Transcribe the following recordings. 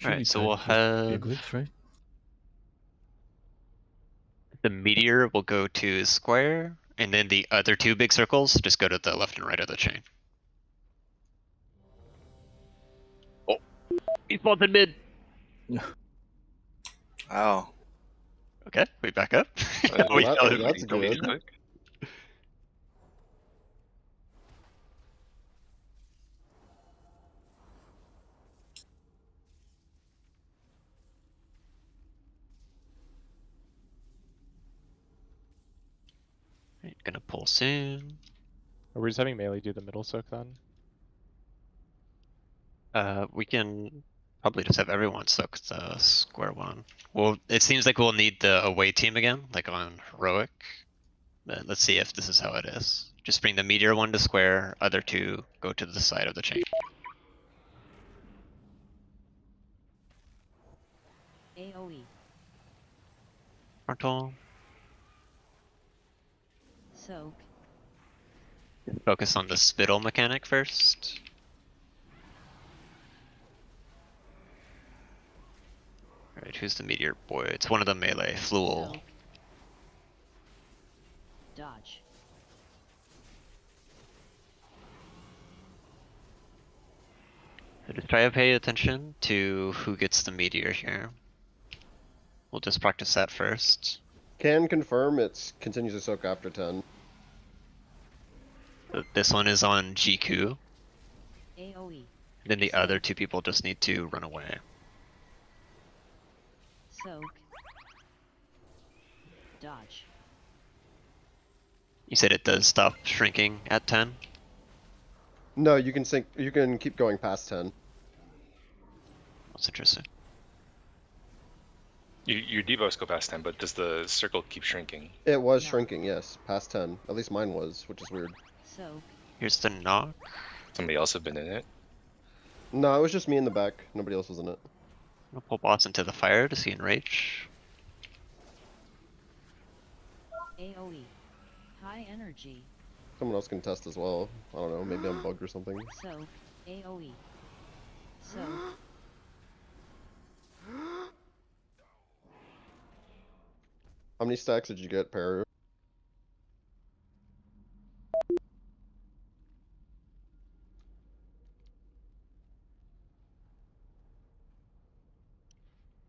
Alright, so we'll Be a have glitch, right? the meteor will go to square, and then the other two big circles just go to the left and right of the chain. Oh, he's spawned in mid. Oh. Okay, we back up. That's good. Right, gonna pull soon. Are we just having melee do the middle soak then? We can probably just have everyone soak the square one. Well, it seems like we'll need the away team again, like on heroic. But let's see if this is how it is. Just bring the meteor one to square, other two go to the side of the chain. AoE. Frontal. Soak. Focus on the spittle mechanic first. Alright, who's the meteor boy? It's one of the melee, Fluel. Soak. Dodge. So just try to pay attention to who gets the meteor here. We'll just practice that first. Can confirm it continues to soak after 10. This one is on GQ. AoE. Then the other two people just need to run away. Soak. Dodge. You said it does stop shrinking at 10? No, you can keep going past 10. That's interesting. Your debuffs go past 10, but does the circle keep shrinking? It was No. shrinking, yes, past 10. At least mine was, which is weird. Soak. Here's the knock. Somebody else have been in it? No, it was just me in the back. Nobody else was in it. I'll pull boss into the fire to see enrage. AoE. High energy. Someone else can test as well. I don't know, maybe I'm bugged or something. Soak. AoE. Soak. How many stacks did you get, Peru?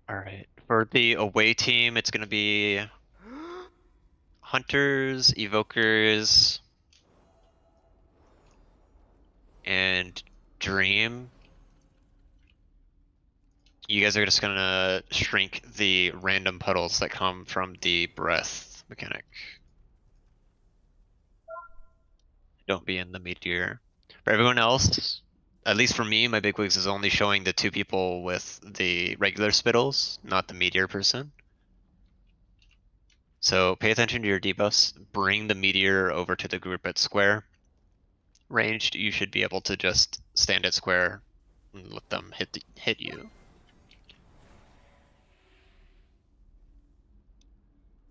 Alright, for the away team, it's gonna be Hunters, Evokers, and Dream. You guys are just gonna shrink the random puddles that come from the breath mechanic. Don't be in the meteor. For everyone else, at least for me, my big wigs is only showing the two people with the regular spittles, not the meteor person. So pay attention to your debuffs, bring the meteor over to the group at square. Ranged, you should be able to just stand at square and let them hit you.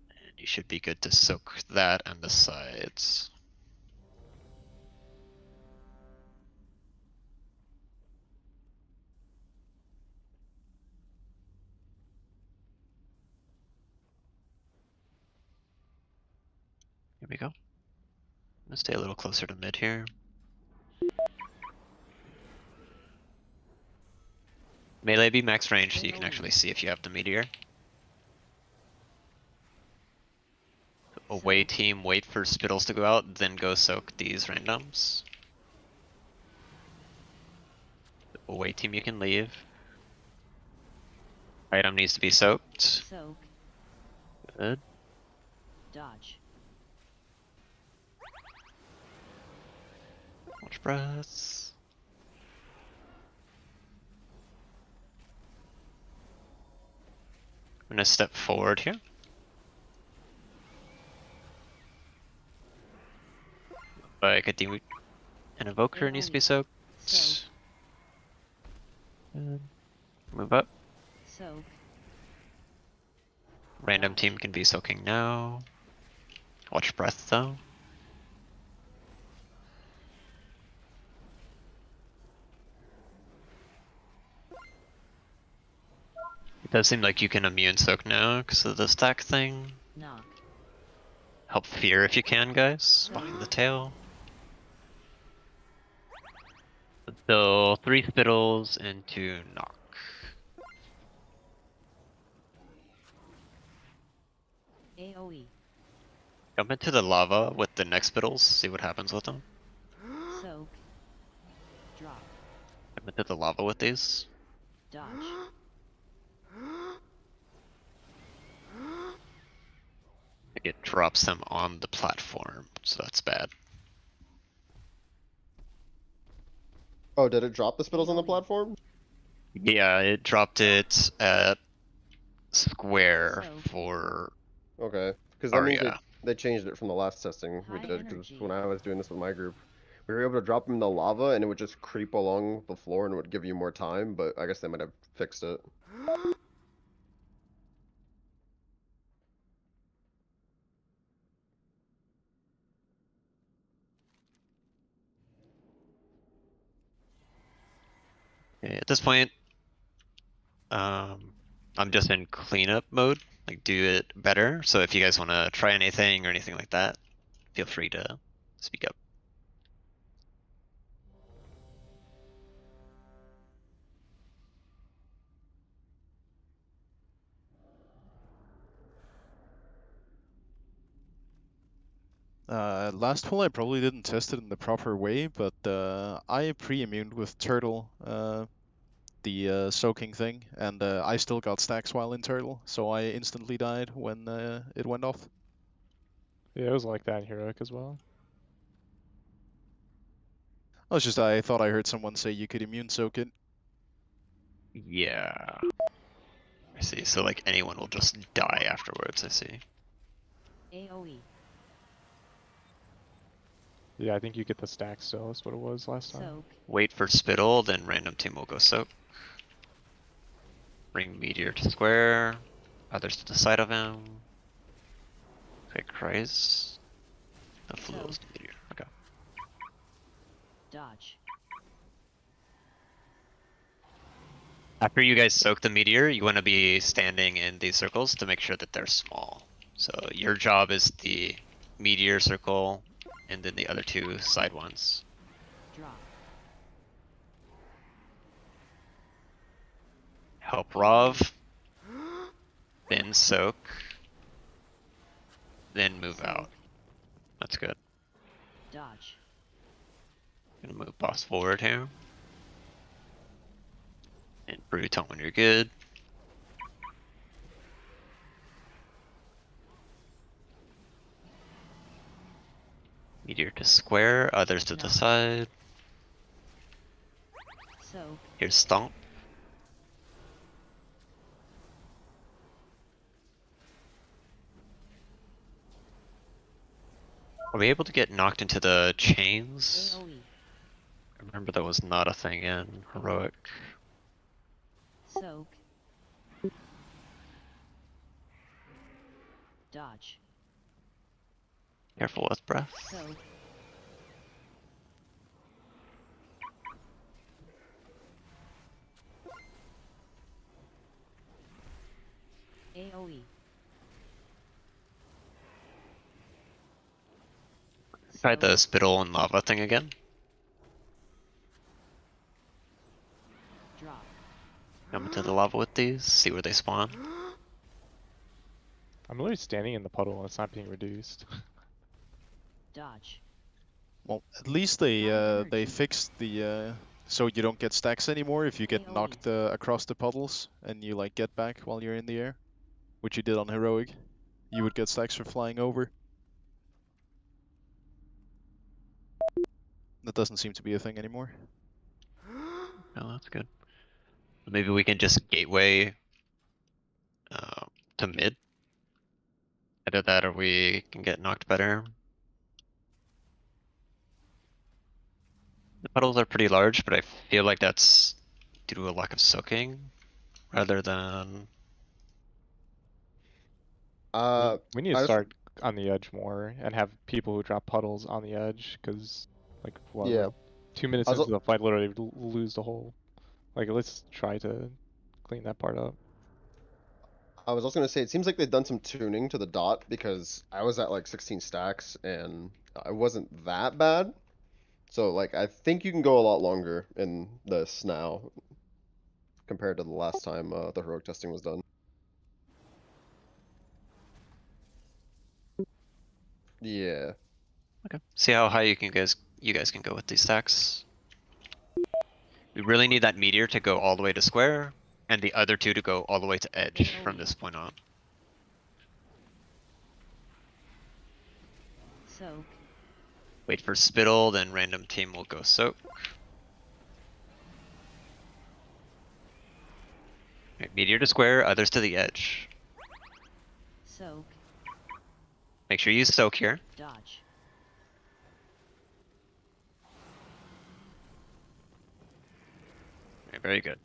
And you should be good to soak that and the sides. Here we go. I'm gonna stay a little closer to mid here. Melee be max range so you can actually see if you have the meteor. Away team, wait for spittles to go out, then go soak these randoms. Away team, you can leave. Item needs to be soaked. Soak. Good. Dodge. Watch breaths. I'm gonna step forward here. Like a demon, an evoker needs to be soaked. Soak. Good. Move up. Soak. Random team can be soaking now. Watch breath though. It does seem like you can immune soak now because of the stack thing. knock, Help fear if you can, guys. Behind the tail. So 3 spittles into knock. AoE, Jump into the lava with the next spittles, see what happens with them. soak, drop, Jump into the lava with these. dodge, It drops them on the platform, so that's bad. Oh, did it drop the spittles on the AoE. platform? Yeah, it dropped it at square So- for Okay, because that means Aria. they changed it from the last testing we High did. Because energy. when I was doing this with my group, we were able to drop them in the lava and it would just creep along the floor and it would give you more time. But I guess they might have fixed it. Okay, at this point, I'm just in cleanup mode, like do it better. So if you guys want to try anything or anything like that, feel free to speak up. Last fall I probably didn't test it in the proper way, but I pre-immuned with Turtle, the soaking thing, and I still got stacks while in Turtle, so I instantly died when it went off. Yeah, it was like that in Heroic as well. Oh, it's just I thought I heard someone say you could immune soak it. Yeah. I see, so like anyone will just die afterwards, I see. AoE, Yeah, I think you get the stack still, that's what it was last time. soak, Wait for spittle, then random team will go soak. Bring meteor to square, others to the side of him. Okay, Christ. The flows to meteor, okay. dodge, After you guys soak the meteor, you want to be standing in these circles to make sure that they're small. So your job is the meteor circle, and then the other 2 side ones. drop, Help Rov, then soak, then move out. That's good. dodge, Gonna move boss forward here. And Bruton when you're good. Meteor to square, others to the No. side. soak, Here's Stomp. Are we able to get knocked into the chains? AoE, I remember that was not a thing in Heroic. soak, dodge, Careful with breath. soak, AoE, Try soak, the spittle and lava thing again. drop, Jump into the lava with these, see where they spawn. I'm literally standing in the puddle and it's not being reduced. dodge, Well, at least they energy. fixed the so you don't get stacks anymore if you get AoE. knocked across the puddles and you like get back while you're in the air, which you did on Heroic. You would get stacks for flying over. That doesn't seem to be a thing anymore. Oh, that's good. Maybe we can just gateway to mid. Either that or we can get knocked better. The puddles are pretty large, but I feel like that's due to a lack of soaking rather than. We need to I just, start on the edge more and have people who drop puddles on the edge, because like what, yeah, we're 2 minutes I was, into the fight, literally lose the whole. Like let's try to clean that part up. I was also gonna say, it seems like they've done some tuning to the dot because I was at like 16 stacks and I wasn't that bad. So like, I think you can go a lot longer in this now compared to the last time the heroic testing was done. Yeah. Okay. See how high you guys can go with these stacks. We really need that meteor to go all the way to square, and the other two to go all the way to edge from this point on. Soak. Wait for spittle, then random team will go soak. Okay, meteor to square, others to the edge. Soak. Make sure you soak here. Dodge. Okay, very good.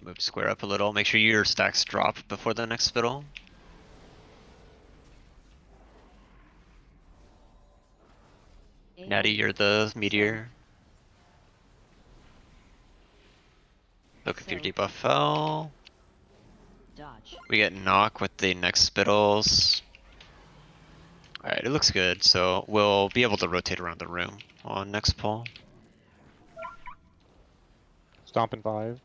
Move square up a little. Make sure your stacks drop before the next spittle. Natty, you're the meteor. Look if your So- debuff fell. Dodge. We get knock with the next spittles. Alright, it looks good, so we'll be able to rotate around the room on next pull. Stomp in 5.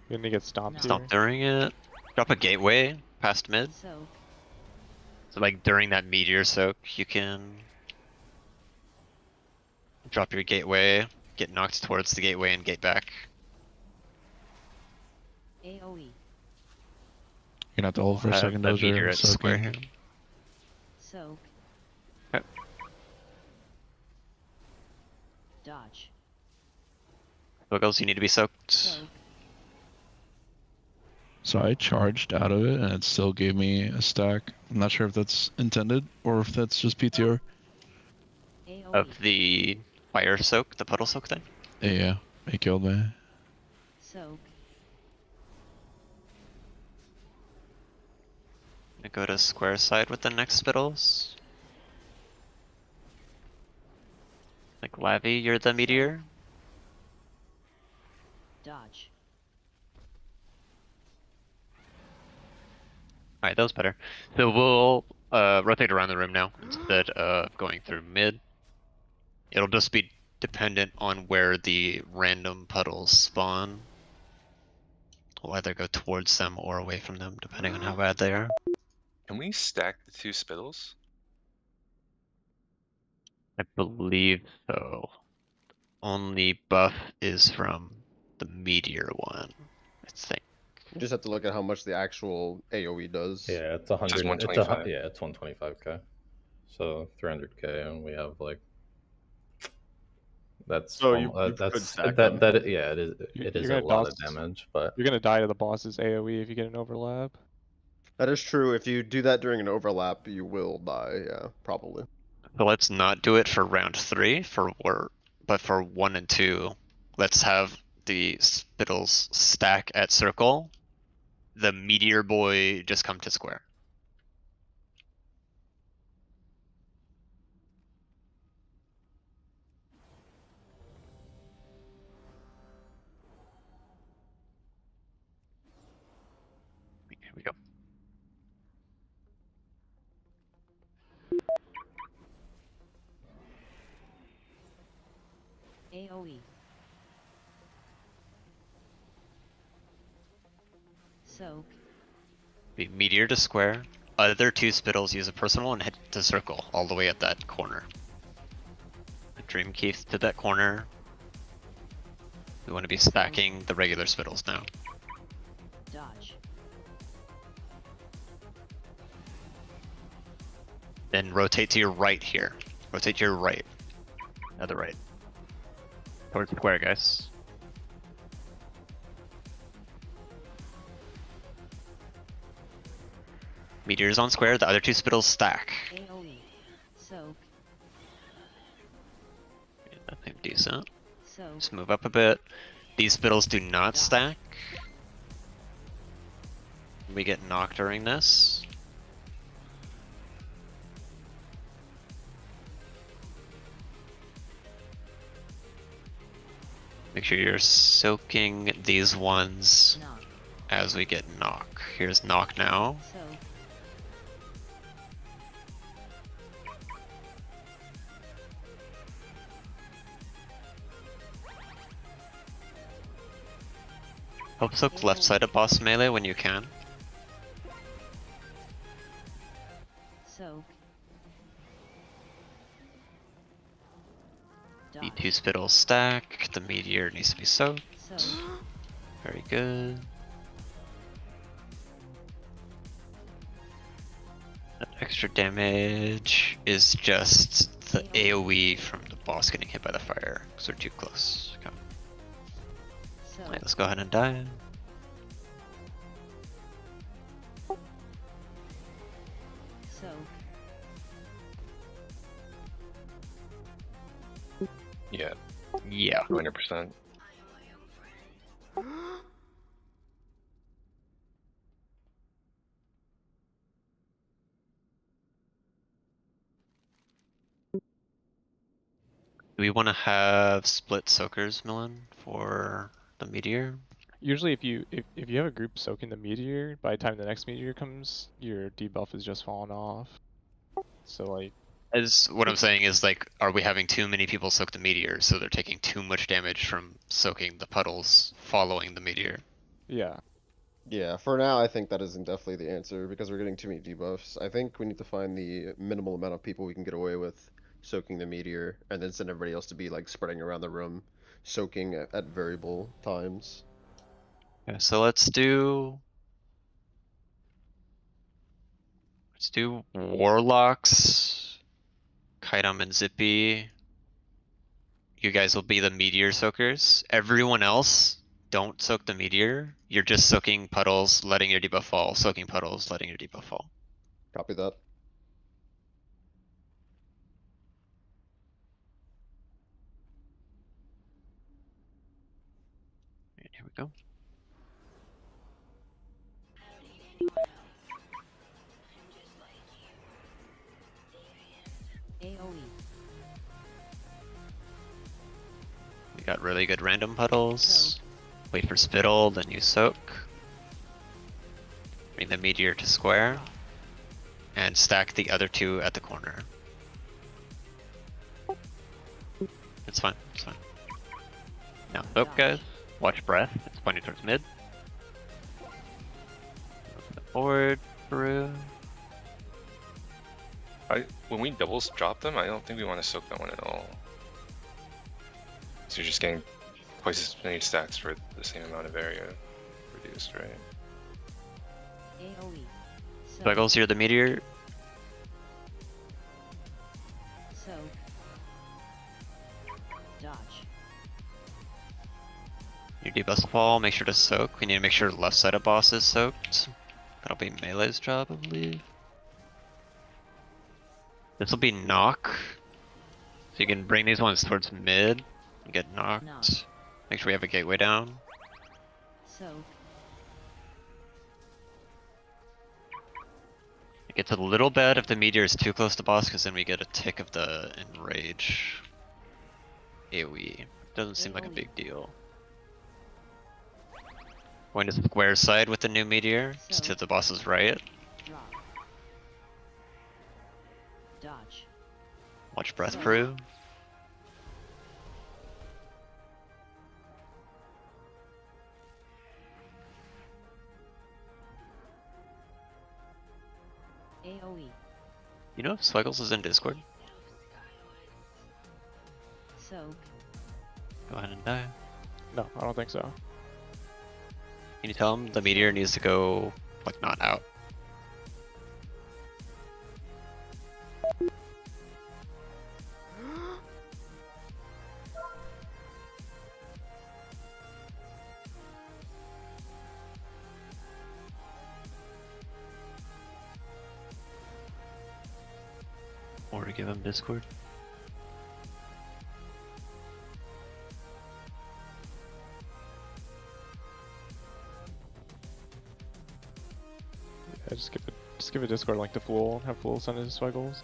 You're gonna get stomped here. Stomp during it. Drop a gateway past mid. Soak. So like during that meteor soak, you can drop your gateway, get knocked towards the gateway and gate back. AoE. You're gonna have to hold for a second, A those meteor are at square here. soaking. Soak. Okay. Dodge. What else you need to be soaked? Soak. So I charged out of it and it still gave me a stack. I'm not sure if that's intended or if that's just PTR. AoE. Of the fire soak, the puddle soak thing? Yeah, it killed me. Soak. Gonna go to square side with the next spittles. Like Lavi, you're the meteor. Dodge. Alright, that was better. So we'll rotate around the room now instead of going through mid. It'll just be dependent on where the random puddles spawn. We'll either go towards them or away from them, depending on how bad they are. Can we stack the 2 spittles? I believe so. Only buff is from the meteor one, I think. You just have to look at how much the actual AoE does. Yeah, it's 100. Just It's 125. yeah, it's 125k. So 300k, and we have like. That's So you could that's stack that them. yeah, it is You're it is a gonna lot of dodge- damage, but You're gonna die to the boss's AoE if you get an overlap. That is true. If you do that during an overlap, you will die. Yeah, probably. So let's not do it for round 3 but for 1 and 2, let's have the spittles stack at circle. The meteor boy just come to square. Here we go. AoE. Soak. Be meteor to square. Other 2 spittles use a personal and head to circle all the way at that corner. Dream Keith to that corner. We want to be stacking the regular spittles now. Dodge. Then rotate to your right here. Rotate to your right. Other right. Towards square, guys. Meteors on square, the other 2 spittles stack. AoE. Soak. Yeah, that seemed decent. Soak. Just move up a bit. These spittles do not stack. We get knocked during this. Make sure you're soaking these ones knock, as we get knock. Here's knock now. soak, Help soak left side of boss melee when you can. soak, dodge, E2 spittle stack. The meteor needs to be soaked. soak, Very good. That extra damage is just the AoE from the boss getting hit by the fire, because they're too close. Okay. soak, Alright, let's go ahead and die. soak, Yeah, Yeah. 200%. Do we want to have split soakers, Millen, for the meteor? Usually if you have a group soaking the meteor, by the time the next meteor comes, your debuff is just fallen off. So like, As what I'm saying is like, are we having too many people soak the meteor, so they're taking too much damage from soaking the puddles following the meteor? yeah. Yeah, for now, I think that isn't definitely the answer because we're getting too many debuffs. I think we need to find the minimal amount of people we can get away with soaking the meteor, and then send everybody else to be like spreading around the room, soaking at variable times. Okay, so let's do Warlocks, Kaitam and Zippy. You guys will be the meteor soakers. Everyone else, don't soak the meteor. You're just soaking puddles, letting your debuff fall. Soaking puddles, letting your debuff fall. Copy that. Alright, here we go. AoE, We got really good random puddles. Wait for spittle, then you soak. Bring the meteor to square. And stack the other two at the corner. It's fine, it's fine. Now soak, guys. Watch breath, it's pointing towards mid. Forward, Peru. When we doubles drop them, I don't think we want to soak that one at all. So you're just getting twice as many stacks for the same amount of area reduced, right? AoE, soak, Buggles, you're the meteor. soak, dodge, Your debuffs fall, make sure to soak. We need to make sure the left side of boss is soaked. That'll be Melee's job, I believe. This will be knock. So you can bring these ones towards mid and get knocked. Knock. Make sure we have a gateway down. soak, It gets a little bad if the meteor is too close to boss, because then we get a tick of the enrage AoE. Doesn't seem like a big deal. Going to square side with the new meteor, just to the boss's right. drop, dodge, Watch breath So- prove. AoE, You know if Swiggles is in Discord? soak, Go ahead and die. No, I don't think so. Can you tell him the meteor needs to go, like, not out? Or to give him Discord. Yeah, just give a Discord link to Fool and have Fool send his Swiggles.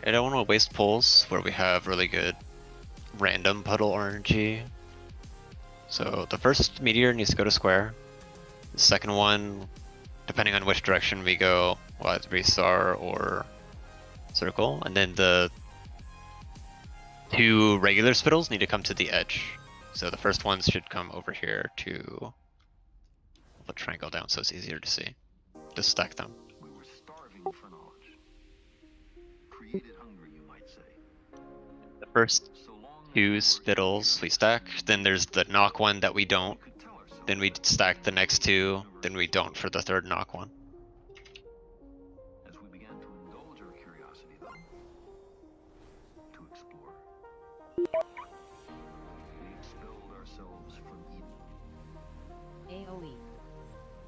I don't want to waste pulls where we have really good random puddle RNG. So the first meteor needs to go to square. The second one, depending on which direction we go, will either be star or circle. And then the two regular spittles need to come to the edge. So the first ones should come over here to put triangle down so it's easier to see. Just stack them. We were starving for knowledge. Created hungry, you might say. The first So long two spittles we stack, then there's the knock one that we don't, we could tell ourselves then we stack the next two, then we don't for the third knock one. as we began to indulge our curiosity, though, to explore. We expelled ourselves from Eden. AoE.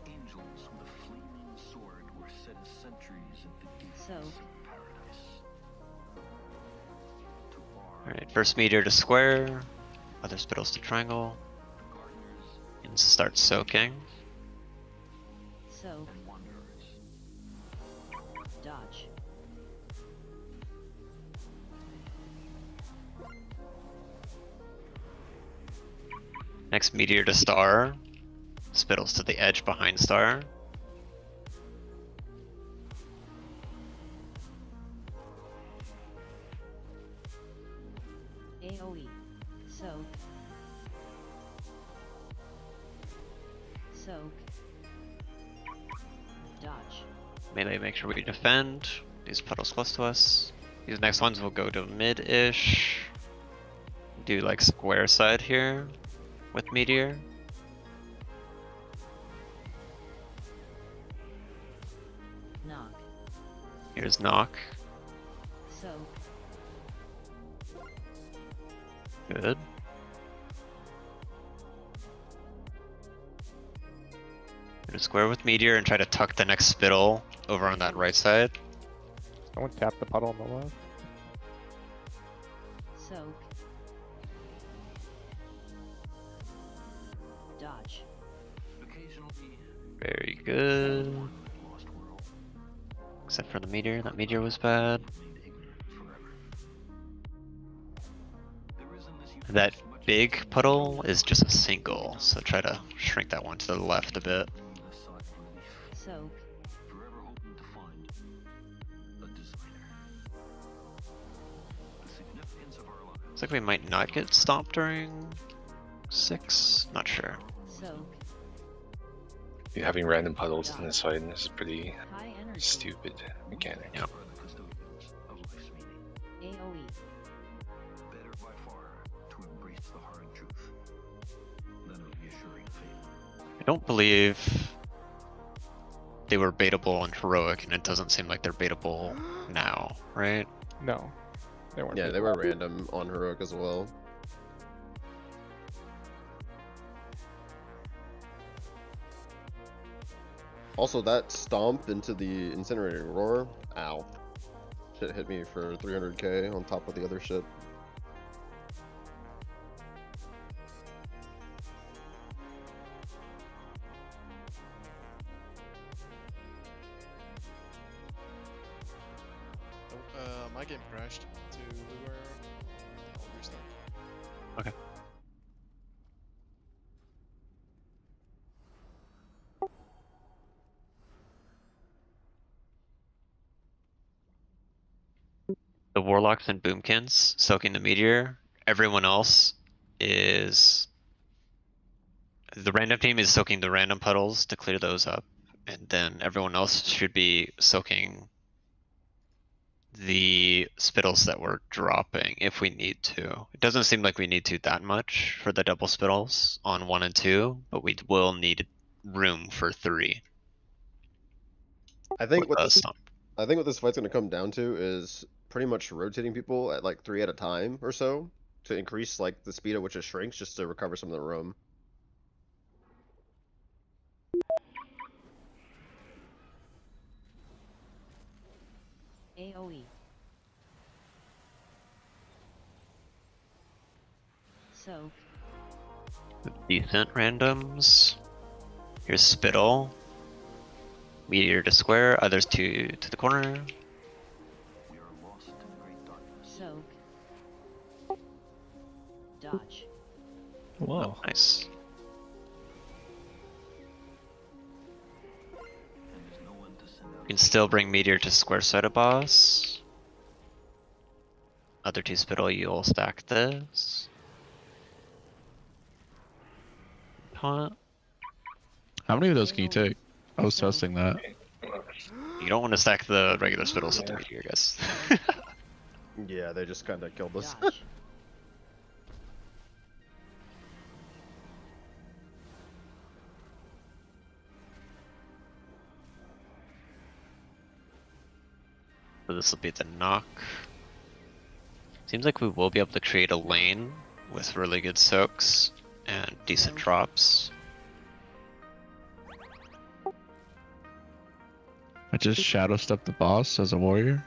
Angels with a flaming sword were set as sentries at the gates So. of paradise. To bar Alright, first meteor to square, other spittles to triangle, the gardeners and start soaking. So. and wanderers. Dodge. Next meteor to star, spittles to the edge behind star. AoE. Soak. Soak. Dodge. Melee, make sure we defend. These puddles close to us. These next ones will go to mid-ish. Do like square side here with meteor. Knock. Here's knock. Soak. Good. Go to square with meteor and try to tuck the next spittle over on that right side. Someone tap the puddle on the left. Soak. Dodge. Occasionally, Very good. one lost world Except for the meteor. That meteor was bad. remained ignorant forever. There is in this That universe much big puddle is just a single, so try to shrink that one to the left a bit. that sought relief, Soak. forever hoping to find a designer. The significance of our lives. Looks like we might not get stopped during 6. Not sure. Soak. You having random puddles on this side, and this is pretty High energy. stupid mechanic. Yep. Are the custodians of life's meaning. AoE. Better by far to embrace the hard truth than a reassuring fate. I don't believe they were baitable on heroic, and it doesn't seem like they're baitable now, right? No, they weren't. Yeah, they were random on heroic as well. Also, that stomp into the incinerating roar, ow. Shit hit me for 300k on top of the other shit. My game crashed to where I'll restart. Okay. The warlocks and boomkins soaking the meteor. Everyone else is the random team is soaking the random puddles to clear those up, and then everyone else should be soaking the spittles that we're dropping if we need to. It doesn't seem like we need to that much for the double spittles on 1 and 2, but we will need room for 3. I think with what the this stomp. I think what this fight's gonna come down to is pretty much rotating people at like 3 at a time or so to increase like the speed at which it shrinks just to recover some of the room. AoE. Soak. Decent randoms. Here's spittle. Meteor to square, others to the corner. We are lost in great Dodge. Whoa. Oh, nice. And there's no one to send out. You can still bring meteor to square side of boss. Other two spittle, you'll stack this. Taunt. How many of those can you take? I was So- testing that. You don't want to stack the regular spittles with the meteor, guys. Yeah, they just kind of killed us. Dodge. So this will be the knock. Seems like we will be able to create a lane with really good soaks and decent drops. I just shadow step the boss as a warrior.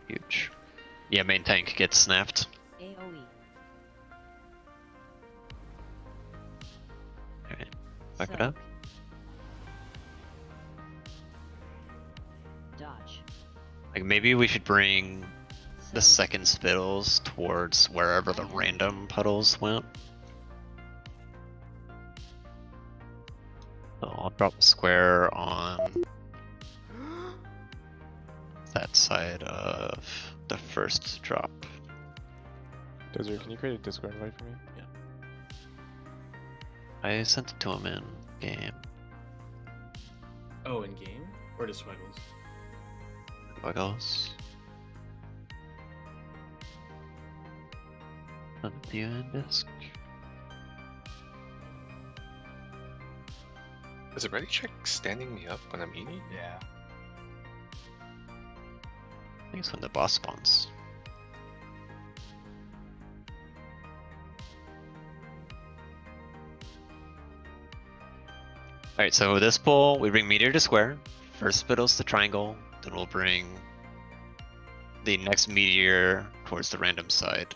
Huge. Yeah, main tank gets snapped. AoE. Alright, back it Soak. up. Dodge. Like maybe we should bring the Soak. second spittles towards wherever the random puddles went. So I'll drop a square on that side of the first drop. Desert, can you create a Discord invite for me? I sent it to him in game. Oh, in game or to Swiggles? What else? Send it to you in disc. Is it ready check standing me up when I'm eating? Yeah. I think it's when the boss spawns. Alright, so this pull, we bring meteor to square, first spittles to triangle, then we'll bring the next meteor towards the random side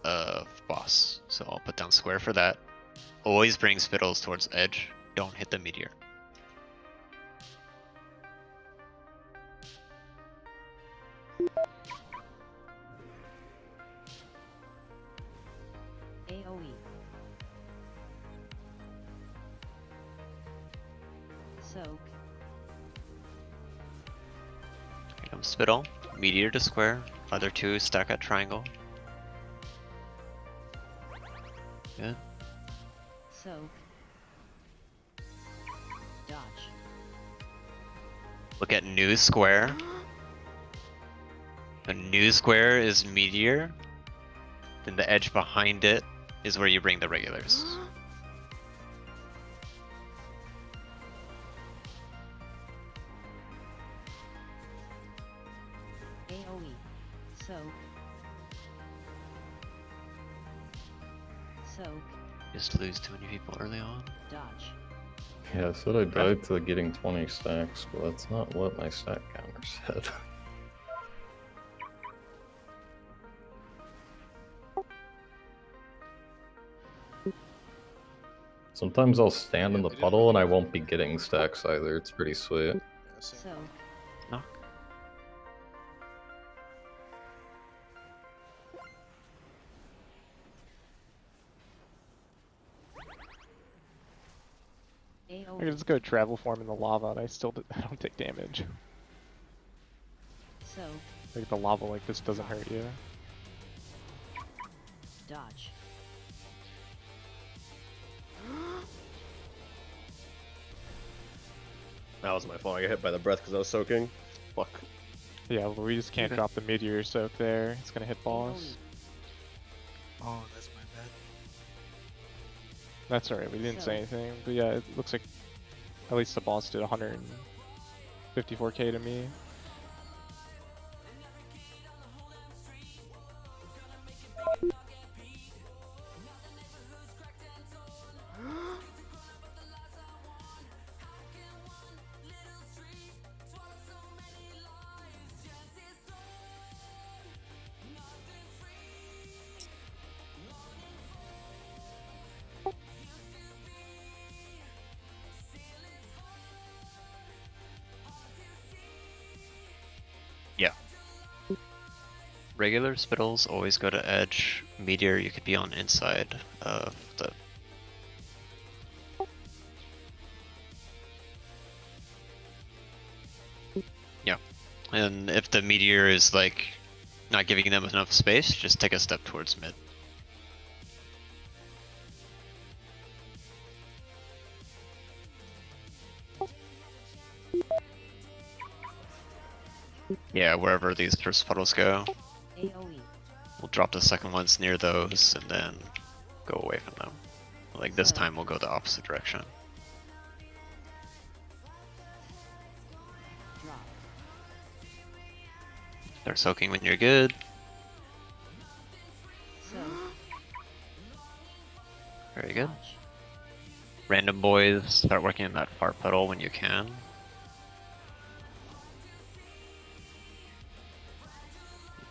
of boss. So I'll put down square for that. Always bring spittles towards edge, don't hit the meteor. AoE. Soak. Here comes spittle, meteor to square, other two stack at triangle. Good. Soak. Dodge. Look at new square. A new square is meteor. Then the edge behind it is where you bring the regulars. AoE. Soak. Soak. Just lose too many people early on. Dodge. Yeah, I said I died to getting 20 stacks, but that's not what my stack counter said. Sometimes I'll stand in the puddle and I won't be getting stacks either. It's pretty sweet. Soak. Knock. I can AoE. just go travel form in the lava and I I don't take damage. Soak. Like the lava like this doesn't hurt you. Dodge. That was my fault. I got hit by the breath because I was soaking. Fuck. Yeah, but we just can't Okay. drop the meteor soak there. It's gonna hit boss. Oh, that's my bad. That's alright, we didn't say anything. But yeah, it looks like at least the boss did 154k to me. regular spittles always go to edge. Meteor, you could be on inside of the. Yeah, and if the meteor is like not giving them enough space, just take a step towards mid. Yeah, wherever these first puddles go. AoE. We'll drop the second ones near those and then go away from them. Like this So- time we'll go the opposite direction. Drop. Start soaking when you're good. So. Very good. Dodge. Random boys, start working in that far puddle when you can.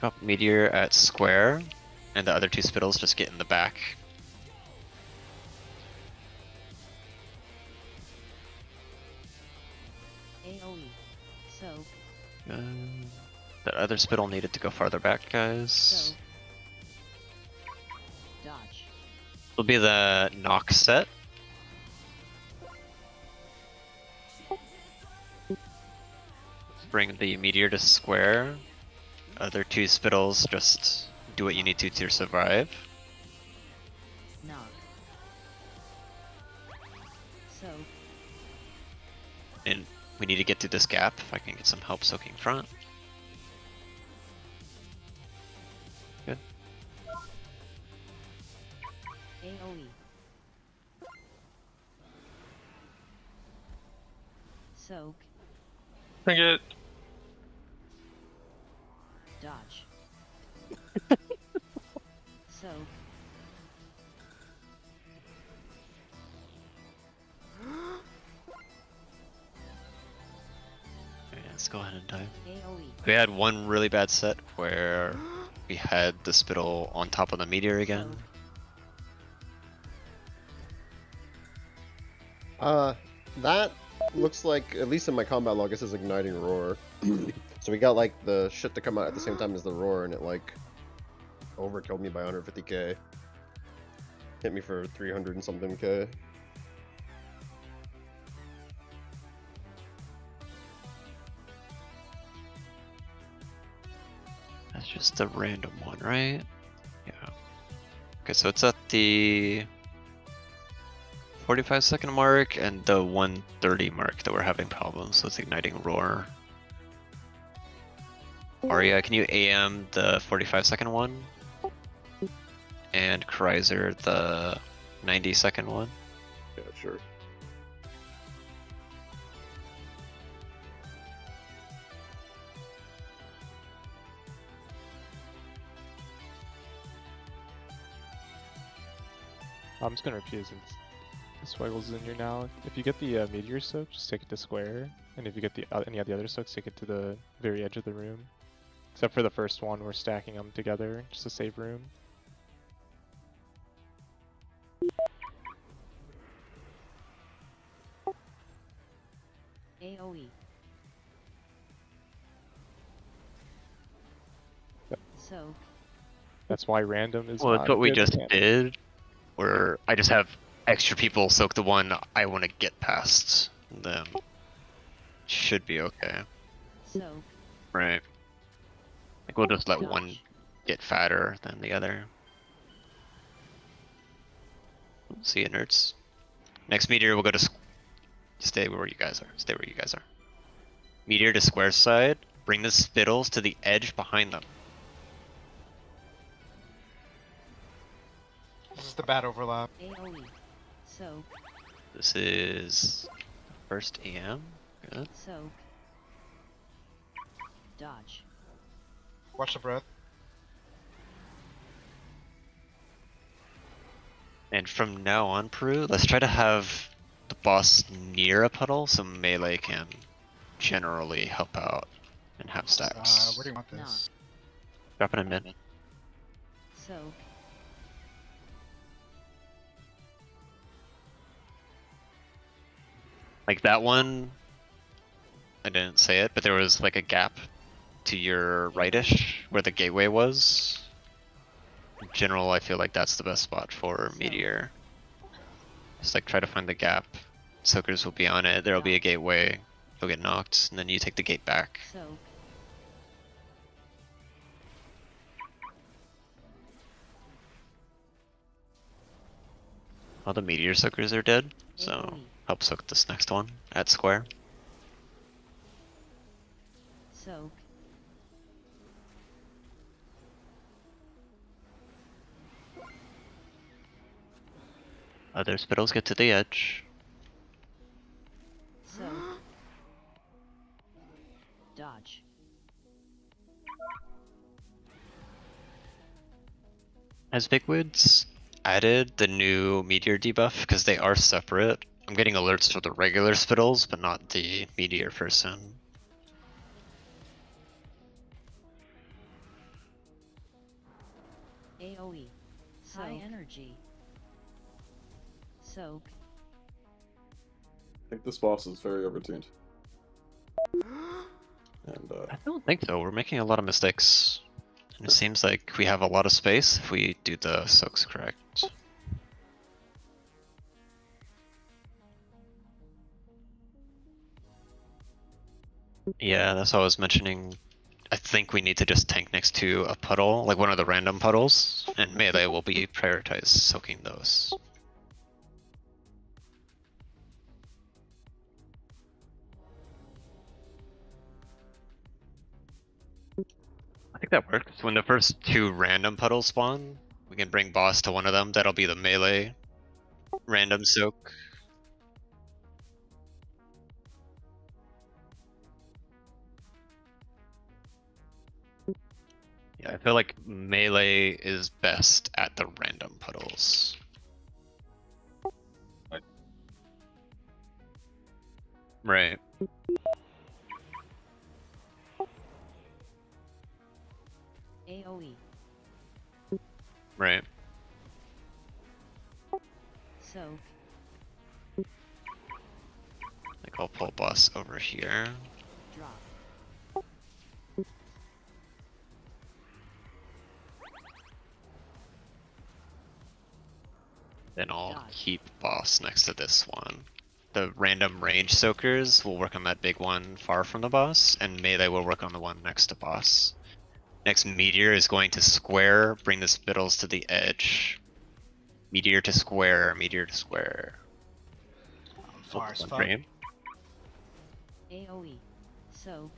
Drop meteor at square, and the other two spittles just get in the back. AoE. So. The other spittle needed to go farther back, guys. So. Dodge. It'll be the knock set. Bring the meteor to square. Other two spittles, just do what you need to survive. Knock. So. And we need to get to this gap. If I can get some help soaking front. Good. AoE. Soak. Bring it. Dodge. Soak. Okay, let's go ahead and dive. AoE. We had one really bad set where we had the spittle on top of the meteor again. That looks like, at least in my combat log, this is igniting roar. So we got like the shit to come out at the same time as the roar, and it like overkilled me by 150k. Hit me for 300 and something k. That's just a random one, right? Yeah. Okay, so it's at the 45-second mark and the 130 mark that we're having problems with igniting roar. Arya, can you AM the 45-second one? And Kryzer the 90-second one? Yeah, sure. I'm just gonna repeat it since this Swiggles is in here now. If you get the meteor soak, just take it to square, and if you get the any of the other soaks, take it to the very edge of the room. Except for the first one, we're stacking them together just to save room. AoE. Soak. That's why random is. Well, not that's what we good just again. did. Where I just have extra people soak the one I want to get past. Then should be okay. Soak. Right. Like we'll just let Gosh. one get fatter than the other. See you, nerds. Next meteor, we'll go to. Stay where you guys are. Stay where you guys are. Meteor to square side. Bring the spittles to the edge behind them. This is the bad overlap. AoE. Soak. This is first AM. Good. Soak. Dodge. Watch the breath. And from now on, Peru, let's try to have the boss near a puddle so melee can generally help out and have stacks. Where do you want this? Drop it in mid. Soak. Like that one, I didn't say it, but there was like a gap to your rightish, where the gateway was. In general, I feel like that's the best spot for Meteor. Just like try to find the gap. Soakers will be on it, there'll be a gateway, you'll get knocked, and then you take the gate back. Soak. All the Meteor Soakers are dead, so AoE. help soak this next one at square. Soak. Other spittles get to the edge. Soak. Dodge. Has Bigwoods added the new Meteor debuff? Because they are separate. I'm getting alerts for the regular spittles, but not the Meteor person. AoE. High energy. Soak. I think this boss is very overtuned. And I don't think so, we're making a lot of mistakes. And it seems like we have a lot of space if we do the soaks correct. Yeah, that's what I was mentioning. I think we need to just tank next to a puddle, like one of the random puddles, and melee will be prioritized soaking those. I think that works. When the first two random puddles spawn, we can bring boss to one of them, that'll be the melee random soak. Yeah, I feel like melee is best at the random puddles. Right. AoE. Right. Soak. Like I'll pull boss over here. Drop. Then I'll Dodge. keep boss next to this one. The random range soakers will work on that big one far from the boss, and melee will work on the one next to boss. Next Meteor is going to square, bring the spittles to the edge. Meteor to square, Meteor to square. Far as One fuck. frame. AoE. Soak.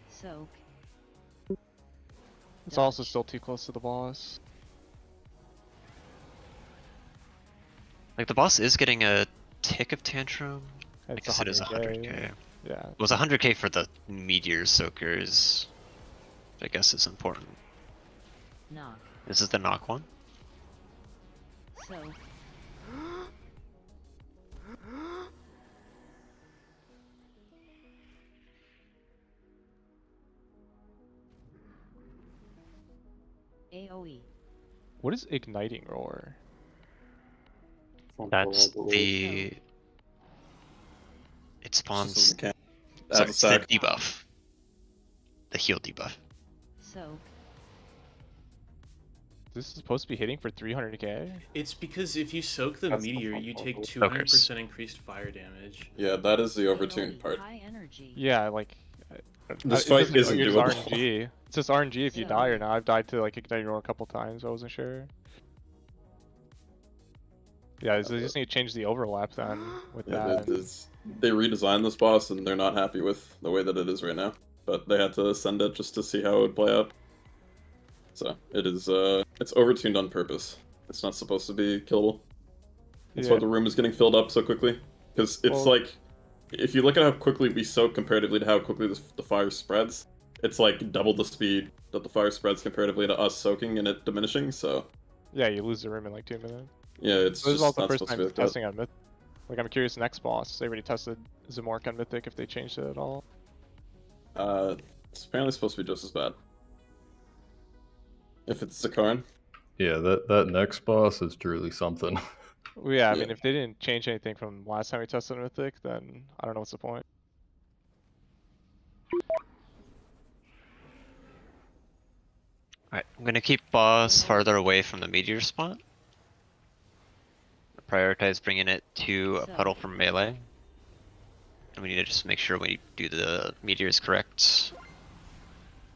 Soak. It's also still too close to the boss. Like the boss is getting a tick of tantrum. I It's guess it is 100K. 100k. Yeah. It was 100k for the Meteor Soakers. Which I guess is important. Knock. This is the knock one. Soak. AoE. What is igniting roar? That's the... It spawns... Sorry, it's the debuff. The heal debuff. Soak. This is supposed to be hitting for 300k? It's because if you soak the That's meteor, you take Soakers. 200% increased fire damage. Yeah, that is the overtuned AoE. part. High energy. Yeah, like... This it fight doesn't isn't use doable. RNG. It's just RNG if you So- die or not. I've died to like igniting roar a couple times, I wasn't sure. Yeah, they just need to change the overlap then with Yeah, that. they redesigned this boss and they're not happy with the way that it is right now. But they had to send it just to see how it would play out. So it is it's overtuned on purpose. It's not supposed to be killable. That's why the room is getting filled up so quickly. Because it's Well- like, if you look at how quickly we soak comparatively to how quickly the fire spreads, it's like double the speed that the fire spreads comparatively to us soaking and it diminishing. So Yeah, you lose the room in like 2 minutes. yeah, it's This is just also not the first supposed to be time like that. testing on Mythic. Like, I'm curious, next boss, they already tested Zamork on Mythic if they changed it at all. It's apparently supposed to be just as bad. If it's Zskarn. Yeah, that next boss is truly something. Well, yeah, I Yeah. mean, if they didn't change anything from last time we tested on Mythic, then I don't know what's the point. Alright, I'm gonna keep boss farther away from the meteor spot. Prioritize bringing it to a puddle from melee. And we need to just make sure we do the meteors correct.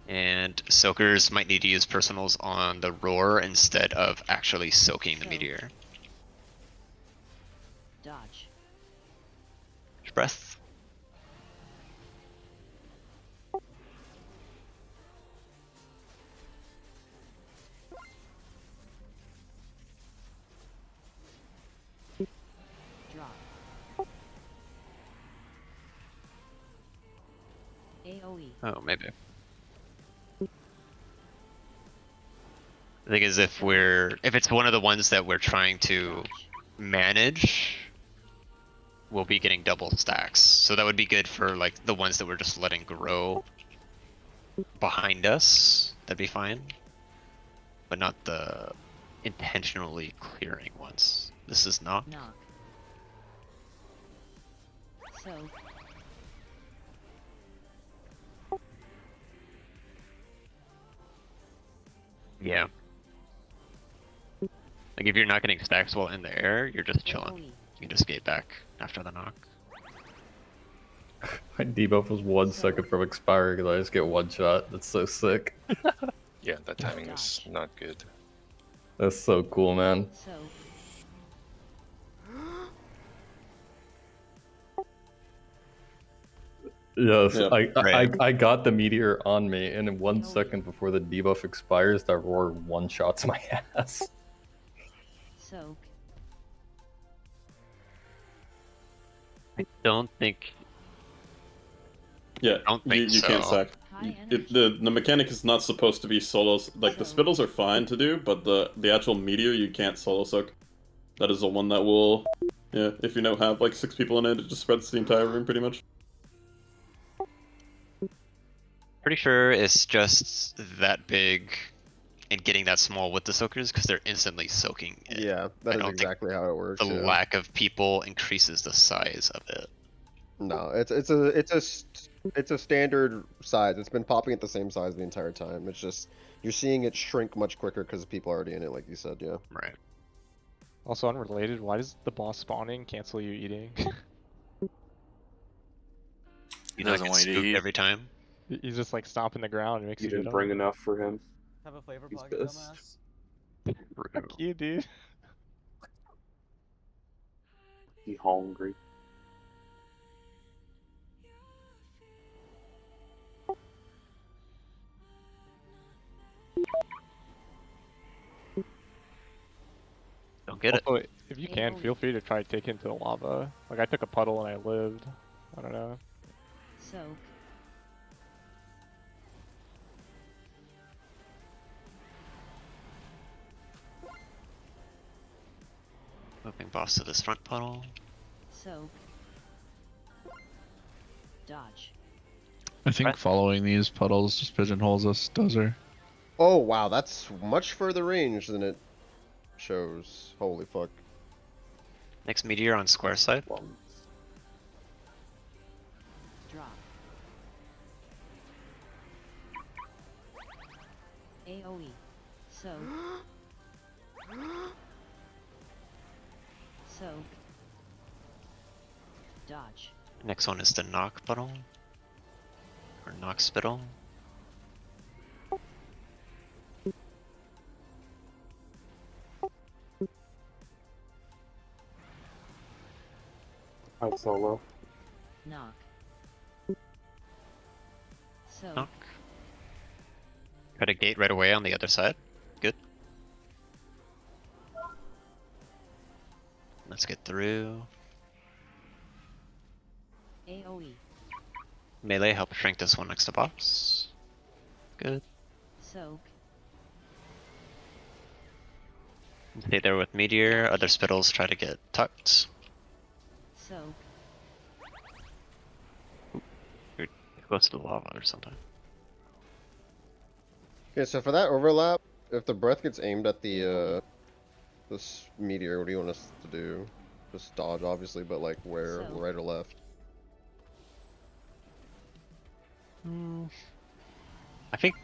And soakers might need to use personals on the roar instead of actually soaking the meteor. Dodge. Breath. Drop. AoE. Oh, maybe. The thing is, if it's one of the ones that we're trying to manage, we'll be getting double stacks. So that would be good for like the ones that we're just letting grow behind us. That'd be fine. But not the intentionally clearing ones. This is not. Knock. So. Yeah. Like if you're not getting stacks while in the air, you're just chilling. AoE. You can just skate back after the knock. My debuff was 1 second from expiring and I just get one shot. That's so sick. Yeah, that timing is not good. That's so cool, man. So. Yes, Yeah. I got the meteor on me, and in 1 second before the debuff expires, that roar one-shots my ass. Soak. I don't think. Yeah, I don't think you can't so. stack. High The mechanic is not supposed to be solos. Like the spittles are fine to do, but the actual meteor you can't solo soak. That is the one that will, yeah, if you know have like 6 people in it, it just spreads the entire room pretty much. Pretty sure it's just that big and getting that small with the soakers because they're instantly soaking it. Yeah, I that is don't think exactly how it works. The yeah. lack of people increases the size of it. No, it's a standard size. It's been popping at the same size the entire time. It's just you're seeing it shrink much quicker because people are already in it, like you said. Yeah. Right. Also unrelated, why does the boss spawning cancel you eating? You doesn't get want you to spooked eat. every time. He's just like stomping the ground and makes You you didn't get bring up. enough for him. Have a flavor He's pocket, pissed. dumbass. Fuck you, dude. He hungry. Don't get it. Also, if you can, feel free to try to take into the lava. Like I took a puddle and I lived. I don't know. Soak. Moving boss to this front puddle. Soak. Dodge. I think following these puddles just pigeonholes us, dozer. Oh wow, that's much further range than it shows. Holy fuck. Next meteor on square side. Drop. AoE. Soak. Soak. Dodge. Next one is the knock puddle. Or knock spittle. Hi, Solo. Knock. Soak. Knock. Try to gate right away on the other side. Good. Let's get through. AoE. Melee, help shrink this one next to boss. Good. Soak. Stay there with meteor. Other spittles try to get tucked. Soak. You're close to the lava or something. Okay, so for that overlap, if the breath gets aimed at the this meteor, what do you want us to do? Just dodge, obviously, but like where, So- right or left? I think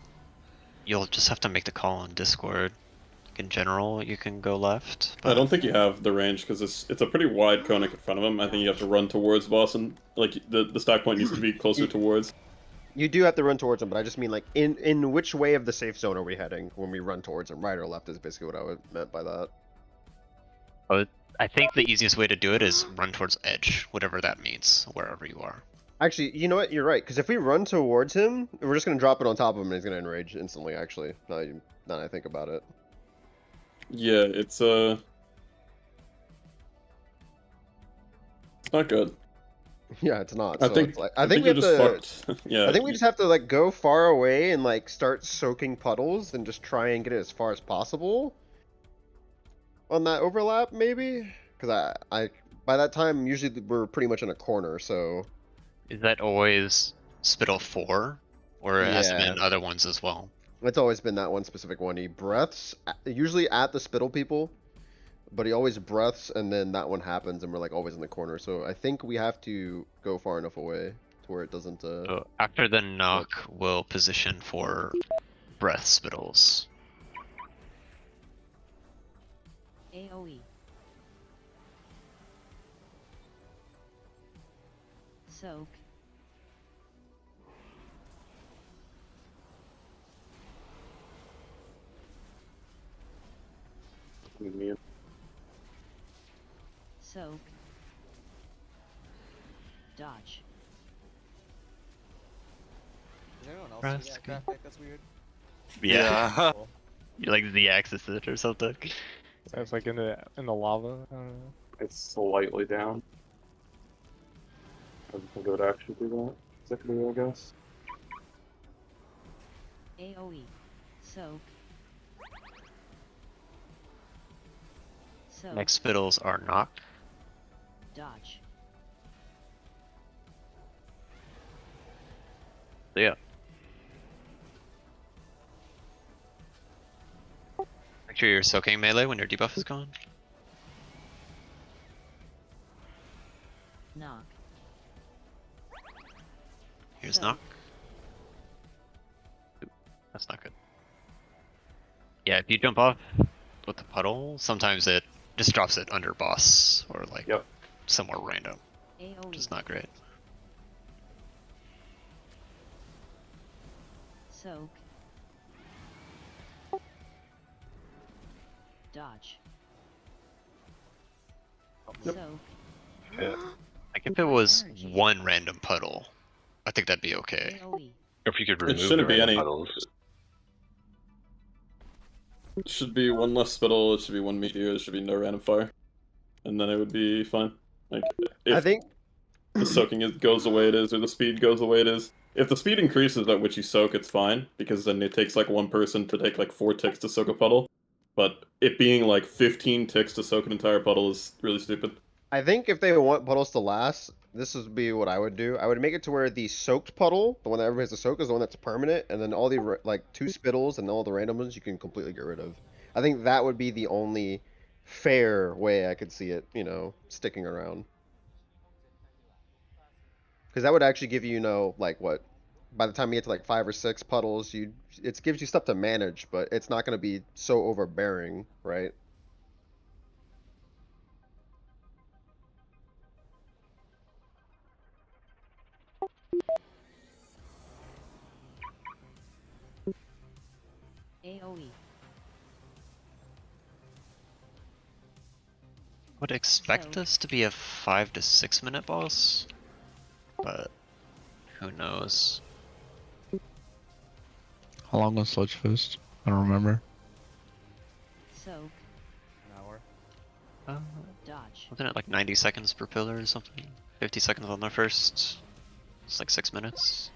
you'll just have to make the call on Discord. In general, you can go left. I don't think you have the range because it's a pretty wide conic in front of him. I think you have to run towards boss, and like the stack point needs to be closer towards. You do have to run towards him, but I just mean like in which way of the safe zone are we heading when we run towards him? Right or left is basically what I meant by that. Oh, I think the easiest way to do it is run towards edge, whatever that means, wherever you are. Actually, you know what? You're right. Because if we run towards him, we're just gonna drop it on top of him, and he's gonna enrage instantly. Actually, now that I think about it. Yeah, it's not good. Yeah, it's not. I So think it's like, I think we you're have just to. fucked. Yeah. I think we just have to like go far away and like start soaking puddles and just try and get it as far as possible. On that overlap, maybe, because I by that time usually we're pretty much in a corner. So. Is that always Spittle 4? Or it has to be Yeah. in other ones as well? It's always been that one specific one. He breaths, usually at the spittle people, but he always breaths, and then that one happens, and we're like always in the corner. So I think we have to go far enough away to where it doesn't. So after the knock, we'll position for breath spittles. AoE. Soak. Soak. Dodge. Does anyone else Press see that graphic? That's weird. Yeah. You like Z-axis it or something? It's like in the lava. I don't know. It's slightly down. I don't think it would actually do that. Secondary, I guess. AoE. Soak. Soak. Next spittles are knock. Dodge. So yeah. Make sure you're soaking melee when your debuff is gone. Knock. Here's Soak. knock. Ooh, that's not good. Yeah, if you jump off with the puddle, sometimes it just drops it under boss or like somewhere random, AoE. which is not great. Soak. Dodge. Yep. Soak. Yeah. Like if it was one random puddle, I think that'd be okay. AoE. Or if you could It remove shouldn't the be random any. puddles. It should be one less spittle. It should be one meteor. It should be no random fire, and then it would be fine. Like if I think the soaking goes the way it is, or the speed goes the way it is. If the speed increases at which you soak, it's fine, because then it takes like one person to take like 4 ticks to soak a puddle. But it being like 15 ticks to soak an entire puddle is really stupid. I think if they want puddles to last, this would be what I would do. I would make it to where the soaked puddle, the one that everybody has to soak, is the one that's permanent, and then all the like 2 spittles and all the random ones you can completely get rid of. I think that would be the only fair way I could see it, you know, sticking around. Because that would actually give you, you know, like what, by the time you get to like 5 or 6 puddles, it gives you stuff to manage, but it's not going to be so overbearing, right? AoE. Would expect So- this to be a 5 to 6 minute boss, but who knows? How long was Sludge Fist? I don't remember. Soak. An hour. Dodge. Wasn't it like 90 seconds per pillar or something? 50 seconds on the first? It's like 6 minutes.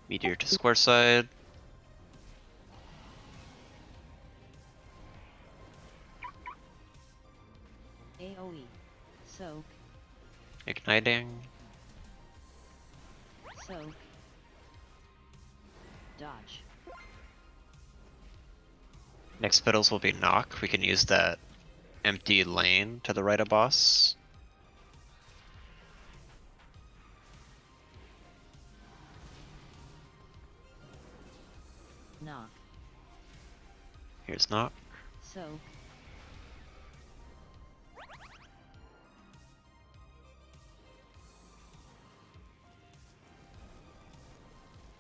Meteor to square side. AoE. Soak. Igniting. Soak. Dodge. Next fiddles will be knock. We can use that empty lane to the right of boss. Knock. Here's knock. Soak.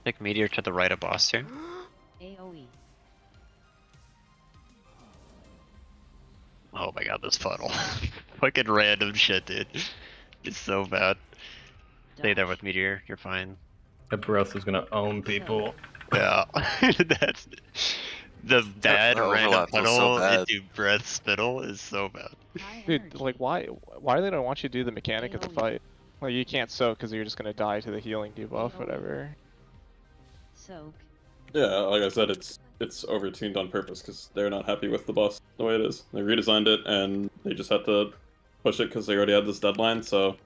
Take meteor to the right of boss here. AoE. Oh my god, this puddle. Fucking random shit, dude. It's so bad. Stay there with meteor, you're fine. That breath is gonna own people. Yeah. That's the bad that random overlap was so puddle bad. into breath spittle is so bad. High Dude, energy. like why they don't want you to do the mechanic of the fight? Like you can't soak because you're just gonna die to the healing debuff, whatever. Soak. Yeah, like I said, it's overtuned on purpose because they're not happy with the boss the way it is. They redesigned it and they just had to push it because they already had this deadline. So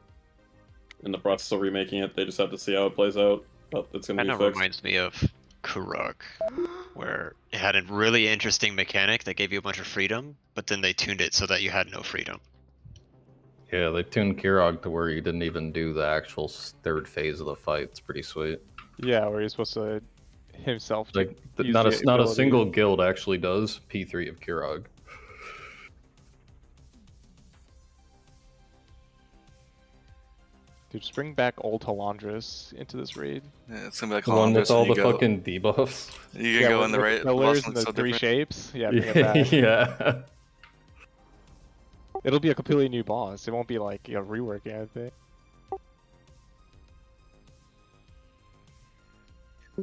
in the process of remaking it, they just have to see how it plays out. But it's gonna Kind be of fixed. reminds me of Kurok, where it had a really interesting mechanic that gave you a bunch of freedom, but then they tuned it so that you had no freedom. Yeah, they tuned Kirog to where you didn't even do the actual third phase of the fight. It's pretty sweet. Yeah, where he's supposed to himself Like use not the a ability. single guild actually does P3 of Kirog. Dude, just bring back old Halandras into this raid. Yeah, it's gonna be like The one with Columbus when all you the go. fucking debuffs. You can go in the right. pillars boss and looks the so three different. shapes. Yeah, bring it back. Yeah. It'll be a completely new boss. It won't be like a rework or anything.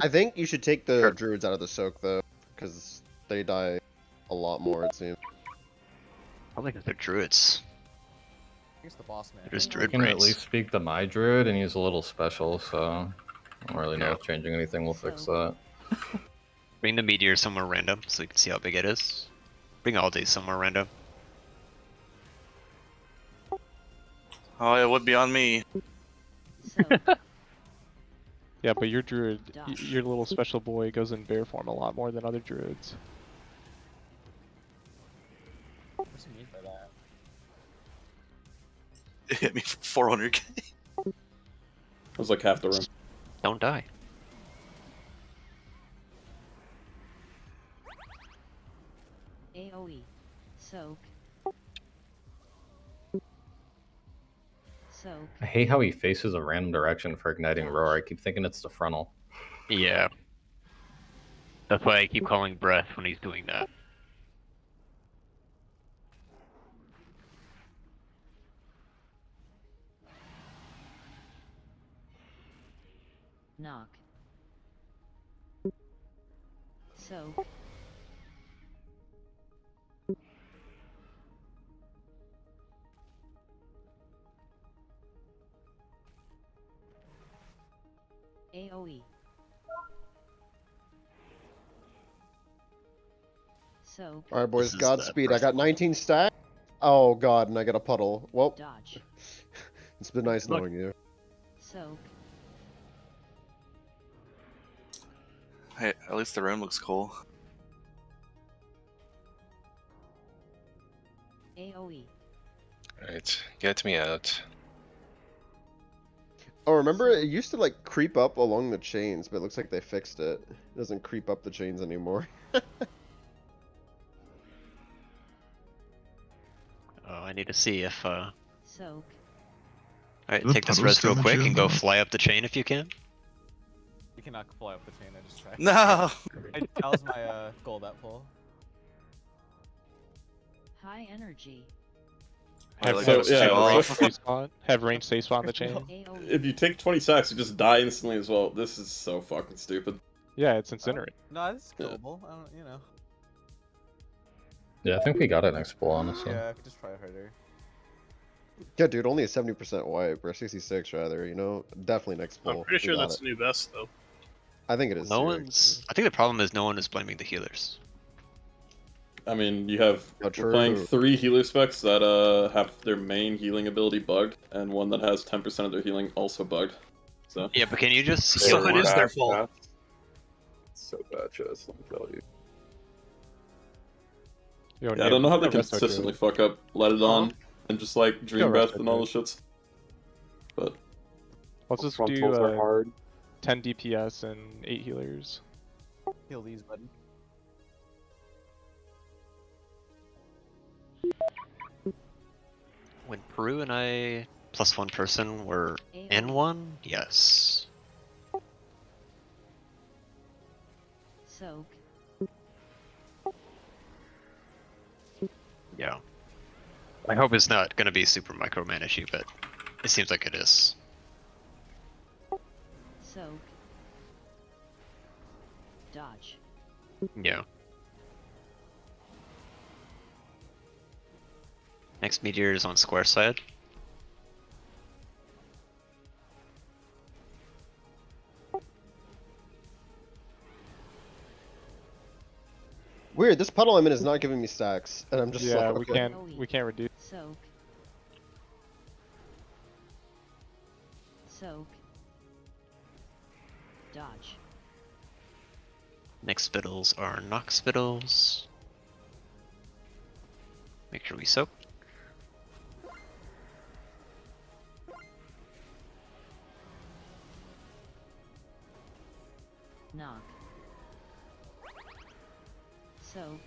I think you should take the druids out of the soak though, because they die a lot more it seems. Probably because they're druids. Here's the boss man. They're just I druid can at brains. least speak to my druid, and he's a little special, so I don't really know if changing anything will fix that. Bring the meteor somewhere random so you can see how big it is. Bring all these somewhere random. Oh, it would be on me. Yeah, but your druid, your little special boy goes in bear form a lot more than other druids. What's he mean by that? It hit me for 400k. It was like half the room. Don't die. AoE. Soak. Soak. I hate how he faces a random direction for igniting roar. I keep thinking it's the frontal. Yeah. That's why I keep calling breath when he's doing that. Knock. Soak. AoE. Soak. Alright boys, This is Godspeed. the I got 19 stacks. Oh god, and I get a puddle. Well, Dodge. it's been nice Look. knowing you. Soak. Hey, at least the room looks cool. AoE. Alright, get me out. Oh, remember it used to like creep up along the chains, but it looks like they fixed it. It doesn't creep up the chains anymore. Oh, I need to see if Soak. Alright, The take this puddles res real damage quick you, and go though? fly up the chain if you can. You cannot fly up the chain, I just tried. No! That was my goal that pull. High energy. Have, like, so, range yeah, range so- stay spawn. Have range stay spawn the chain. AoE. If you take 20 sacks, you just die instantly as well. This is so fucking stupid. Yeah, it's incinerate. No, it's Yeah. killable. I don't, you know. Yeah, I think we got it next pull, honestly. Yeah, I could just try harder. Yeah, dude, only a 70% wipe, or 66 rather, you know? Definitely next pull. I'm pretty We sure got that's it. the new best though. I think it is. No too, one's. I think the problem is no one is blaming the healers. I mean, you have Not we're playing true. 3 healer specs that have their main healing ability bugged, and one that has 10% of their healing also bugged. So Yeah, but can you just So heal it one? is their fault. It's so bad, Chess, let me tell you. Yo, yeah, I don't know how they Nate, rest our consistently druid. fuck up Let It On and just like Dream Go rest Breath our and all the druid. shits. But Let's just Frontals do are hard. 10 DPS and 8 healers. Heal these, buddy. When Peru and I +1 person were in one, yes. Soak. Yeah. I hope it's not gonna be super micromanagey, but it seems like it is. Soak. Dodge. Yeah. Next meteor is on square side. Weird, this puddle I'm in is not giving me stacks, and I'm just Yeah, like, okay. we can't reduce. Soak. Soak. Dodge. Next spittles are knock spittles. Make sure we soak. Knock. Soak.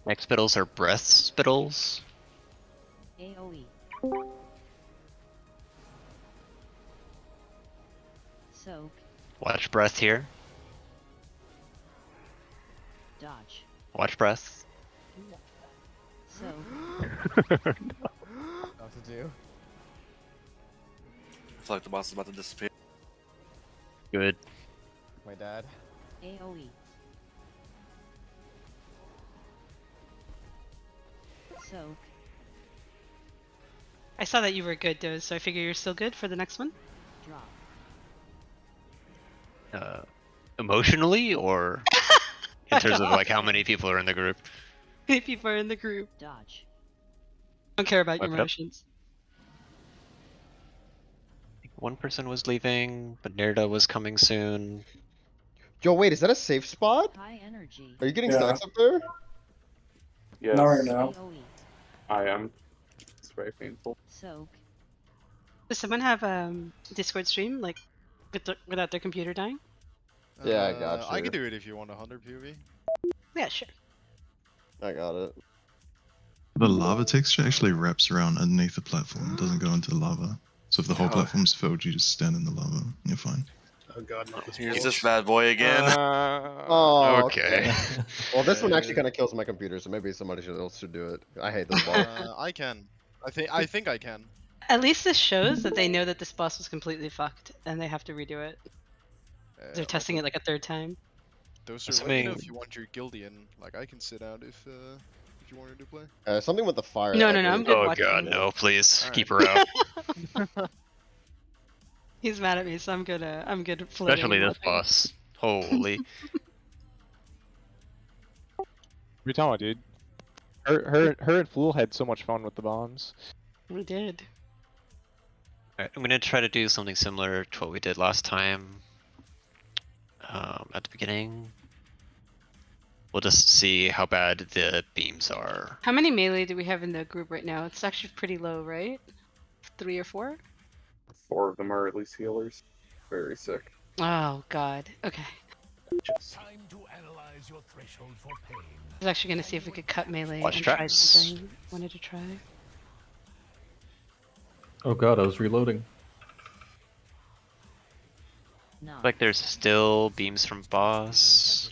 Next spittles are breath spittles. AoE. Soak. Watch breath here. Dodge. Watch breath. Soak. What to do? I feel like the boss is about to disappear. Good. My dad. AoE. Soak. I saw that you were good, Doze, so I figure you're still good for the next one. Drop. Emotionally, or in terms of like how many people are in the group? How many people are in the group? Dodge. Don't care about your Wipe it up. emotions. One person was leaving, but Nerda was coming soon. Yo, wait, is that a safe spot? High energy. Are you getting Yeah. stacks up there? Yes, Not right now. AoE. I am. It's very painful. Soak. Does someone have Discord stream, like, without their computer dying? Yeah, I got I you. can do it if you want 100 POV. Yeah, sure. I got it. The lava texture actually wraps around underneath the platform. It doesn't go into the lava. So if the whole Oh. platform's filled, you just stand in the lava and you're fine. Oh god, not this Here's this bad boy again. Oh, okay. Well, this one actually kind of kills my computer, so maybe somebody else should do it. I hate this boss. I can. I think I can. At least this shows that they know that this boss was completely fucked, and they have to redo it. They're testing it like a third time. Those are Assuming- let me know if you want your Guildian. Like I can sit out if you wanted to play. Something with the fire. No, like, no, no, I'm really- good Oh watching god, it. no, please Alright. keep her out. He's mad at me, so I'm good. I'm good. Especially this boss. Holy. What are you talking about, dude? Her and Fool had so much fun with the bombs. We did. Alright, I'm gonna try to do something similar to what we did last time. At the beginning. We'll just see how bad the beams are. How many melee do we have in the group right now? It's actually pretty low, right? 3 or 4? 4 of them are at least healers. Very sick. Oh god. Okay. Time to analyze your threshold for pain. I was actually gonna see if we could cut melee Watch and try traps. something. Wanted to try. Oh god, I was reloading. Knock. Like there's still beams from boss.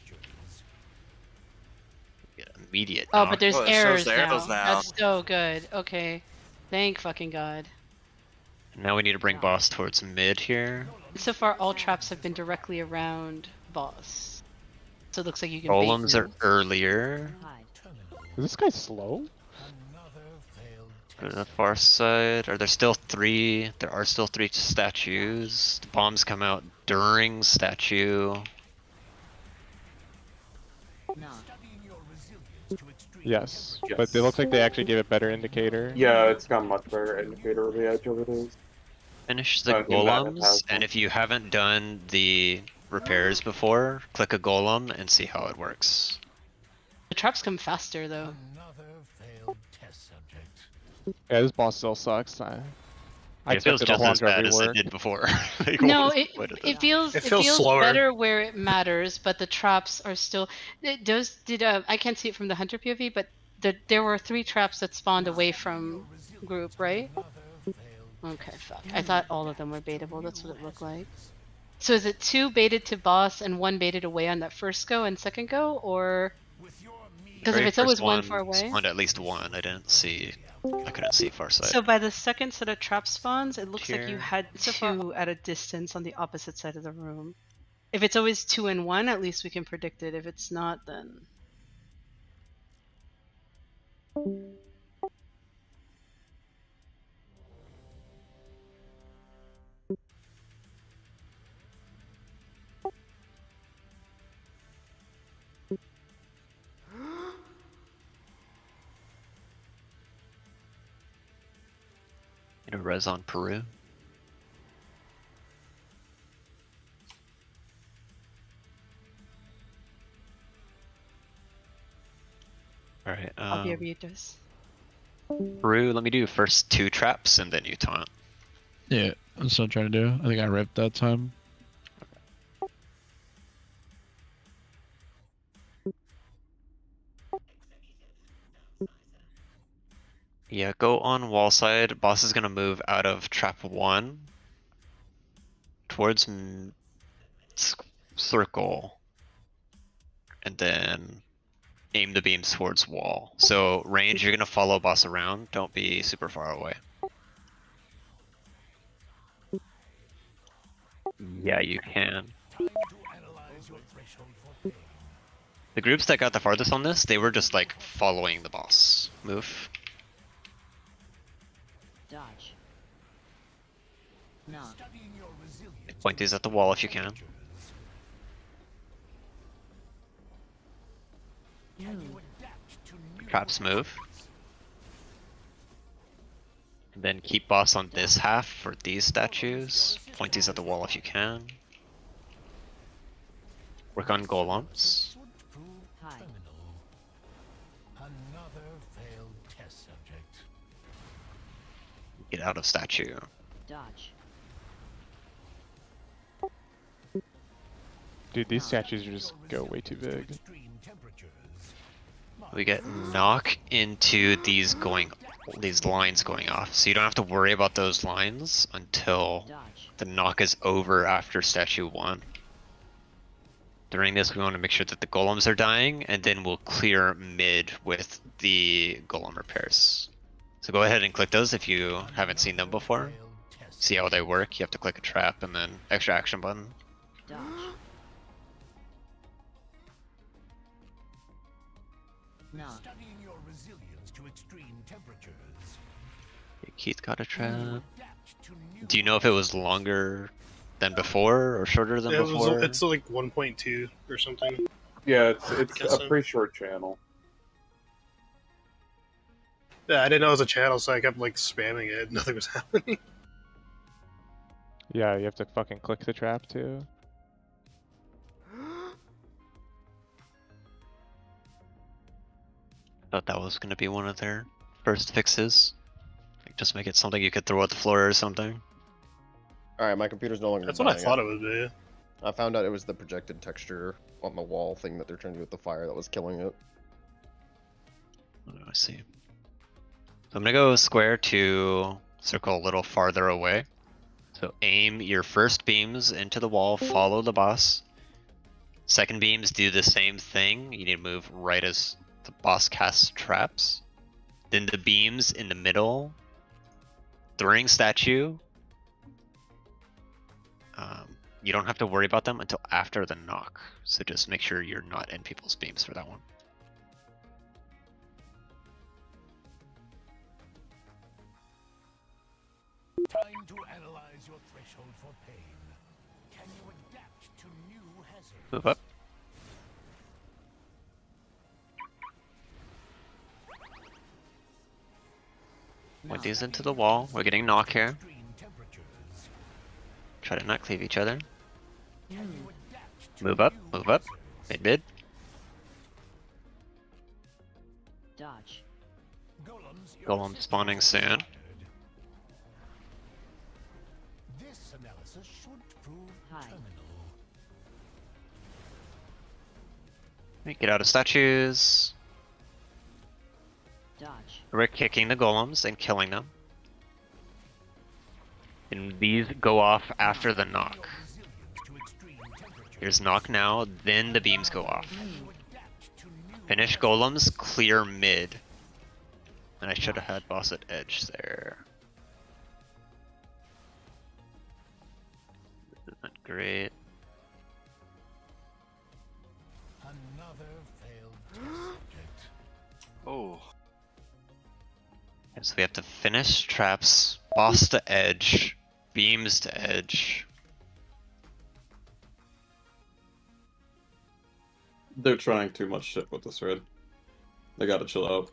Yeah, immediate Oh, knock. but there's Oh, it shows errors the arrows now. That's so good. Okay. Thank fucking god. Now we need to bring boss towards mid here. So far, all traps have been directly around boss. So it looks like you can bait Golems are through. earlier. Hide. Is this guy slow? On the far side, are there still 3? There are still 3 statues. The bombs come out during statue. Knock. Yes, but it looks like they actually gave a better indicator. Yeah, it's got much better indicator of the edge of it is. Finish the I think that golems, has and one. if you haven't done the repairs before, click a golem and see how it works. The traps come faster though. Yeah, this boss still sucks. I It feels expected a just whole as bad longevity as it work. did before. Like, No, what is it the point of it this? feels It feels feels slower. better where it matters, but the traps are still. I can't see it from the hunter POV, but there were 3 traps that spawned away from group, right? Okay, fuck. I thought all of them were baitable. That's what it looked like. So is it 2 baited to boss and 1 baited away on that first go and second go, or because if Very it's always first one far away? spawned at least one. I couldn't see far side. So by the second set of trap spawns, it looks like you Here. had 2 at a distance on the opposite side of the room. If it's always 2 and 1, at least we can predict it. If it's not, then You know, res on Peru. Alright, I'll be mutus. Peru, let me do first 2 traps and then you taunt. Yeah, that's what I'm trying to do. I think I ripped that time. Yeah, go on wall side. Boss is gonna move out of trap 1 towards circle, and then aim the beams towards wall. So range, you're gonna follow boss around. Don't be super far away. Yeah, you can. The groups that got the farthest on this, they were just like following the boss move. Dodge. Knock. Point these at the wall if you can. Traps move. And then keep boss on this half for these statues. Point these at the wall if you can. Work on golems. Hide. Get out of statue. Dodge. Dude, these statues just go way too big. We get knock into these lines going off, so you don't have to worry about those lines until Dodge. the knock is over after statue 1. During this, we want to make sure that the golems are dying, and then we'll clear mid with the golem repairs. So go ahead and click those if you haven't seen them before. See how they work. You have to click a trap and then extra action button. Dodge. Knock. Keith got a trap. Do you know if it was longer than before or shorter than before? It's like 1.2 or something. Yeah, it's Guess a so. pretty short channel. Yeah, I didn't know it was a channel, so I kept like spamming it. Nothing was happening. Yeah, you have to fucking click the trap too. Thought that was gonna be one of their first fixes. Like just make it something you could throw at the floor or something. Alright, my computer's no longer That's what I dying. thought it would be. I found out it was the projected texture on the wall thing that they're trying to do with the fire that was killing it. Oh, I see. So I'm gonna go square to circle a little farther away. So aim your first beams into the wall, follow the boss. Second beams do the same thing. You need to move right as the boss casts traps. Then the beams in the middle during statue. You don't have to worry about them until after the knock. So just make sure you're not in people's beams for that one. Time to analyze your threshold for pain. Can you adapt to new hazards? Move up. Point these into the wall. We're getting knock here. Try to not cleave each other. Move up, move up. Mid. Dodge. Golem spawning soon. This analysis should prove terminal. Get out of statues. Dodge. We're kicking the golems and killing them. And these go off after the knock. Here's knock now, then the beams go off. Finish golems, clear mid. And I should have had boss at edge there. This isn't great. Another failed test subject. Oh. And so we have to finish traps, boss to edge, beams to edge. They're trying too much shit with this red. They gotta chill out.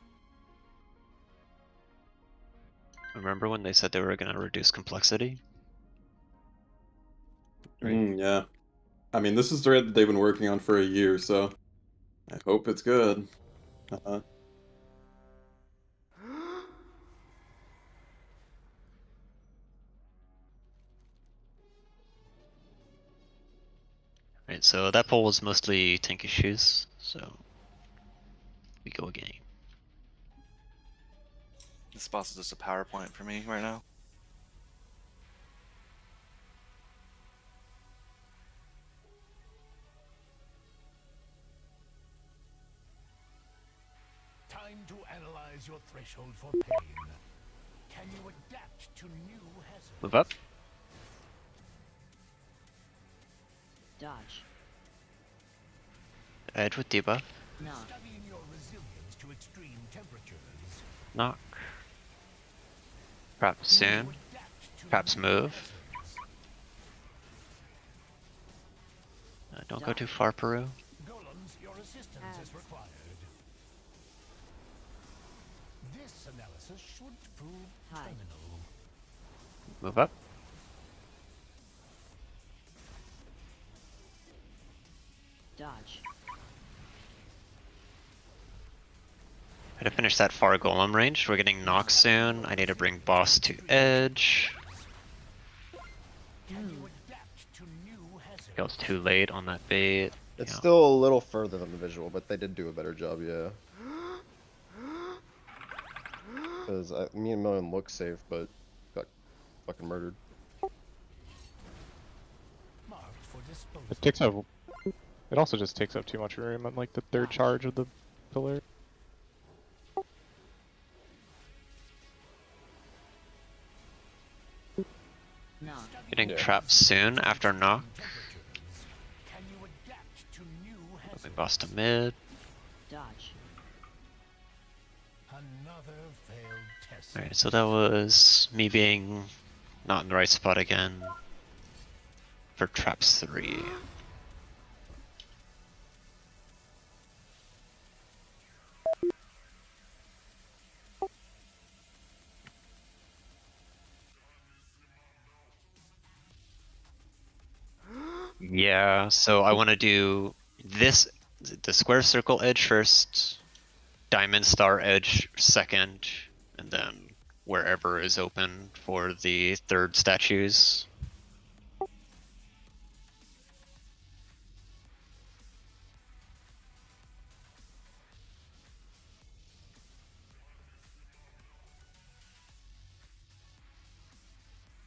Remember when they said they were gonna reduce complexity? Yeah. I mean, this is the red that they've been working on for a year, so I hope it's good. Right, so that poll was mostly tank issues, so we go again. This boss is just a PowerPoint for me right now. Time to analyze your threshold for pain. Can you adapt to new hazards? Move up. Dodge. Edge with debuff. Knock. Studying your resilience to extreme temperatures. Knock. Perhaps soon. Perhaps move. Don't go too far, Peru. Golems, your assistance is required. This analysis should prove terminal. Move up. Dodge. I had to finish that far golem range. We're getting knocked soon. I need to bring boss to edge. It was too late on that bait. It's Yeah. still a little further than the visual, but they did do a better job, yeah. Because me and Million look safe, but got fucking murdered. It takes up. It also just takes up too much room on like the third charge of the pillar. Knock. Getting trapped soon after knock. Moving boss to mid. Dodge. Another failed test. Alright, so that was me being not in the right spot again for traps 3. Yeah, so I want to do this, the square circle edge first, diamond star edge second, and then wherever is open for the third statues.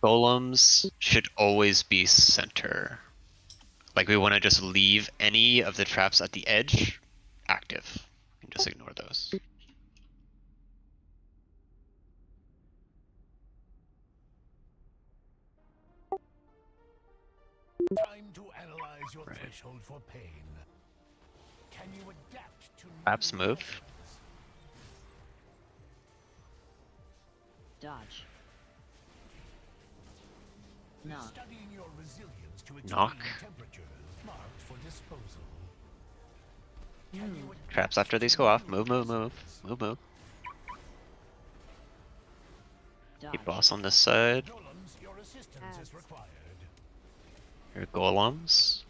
Golems should always be center. Like we want to just leave any of the traps at the edge active and just ignore those. Time to analyze your threshold for pain. Can you adapt to Traps move. Dodge. Knock. Studying your resilience to Knock. temperatures marked for disposal. Traps after these go off. Move, move, move. Move, move. Keep boss on this side. Golems, your assistance is required. Here are golems.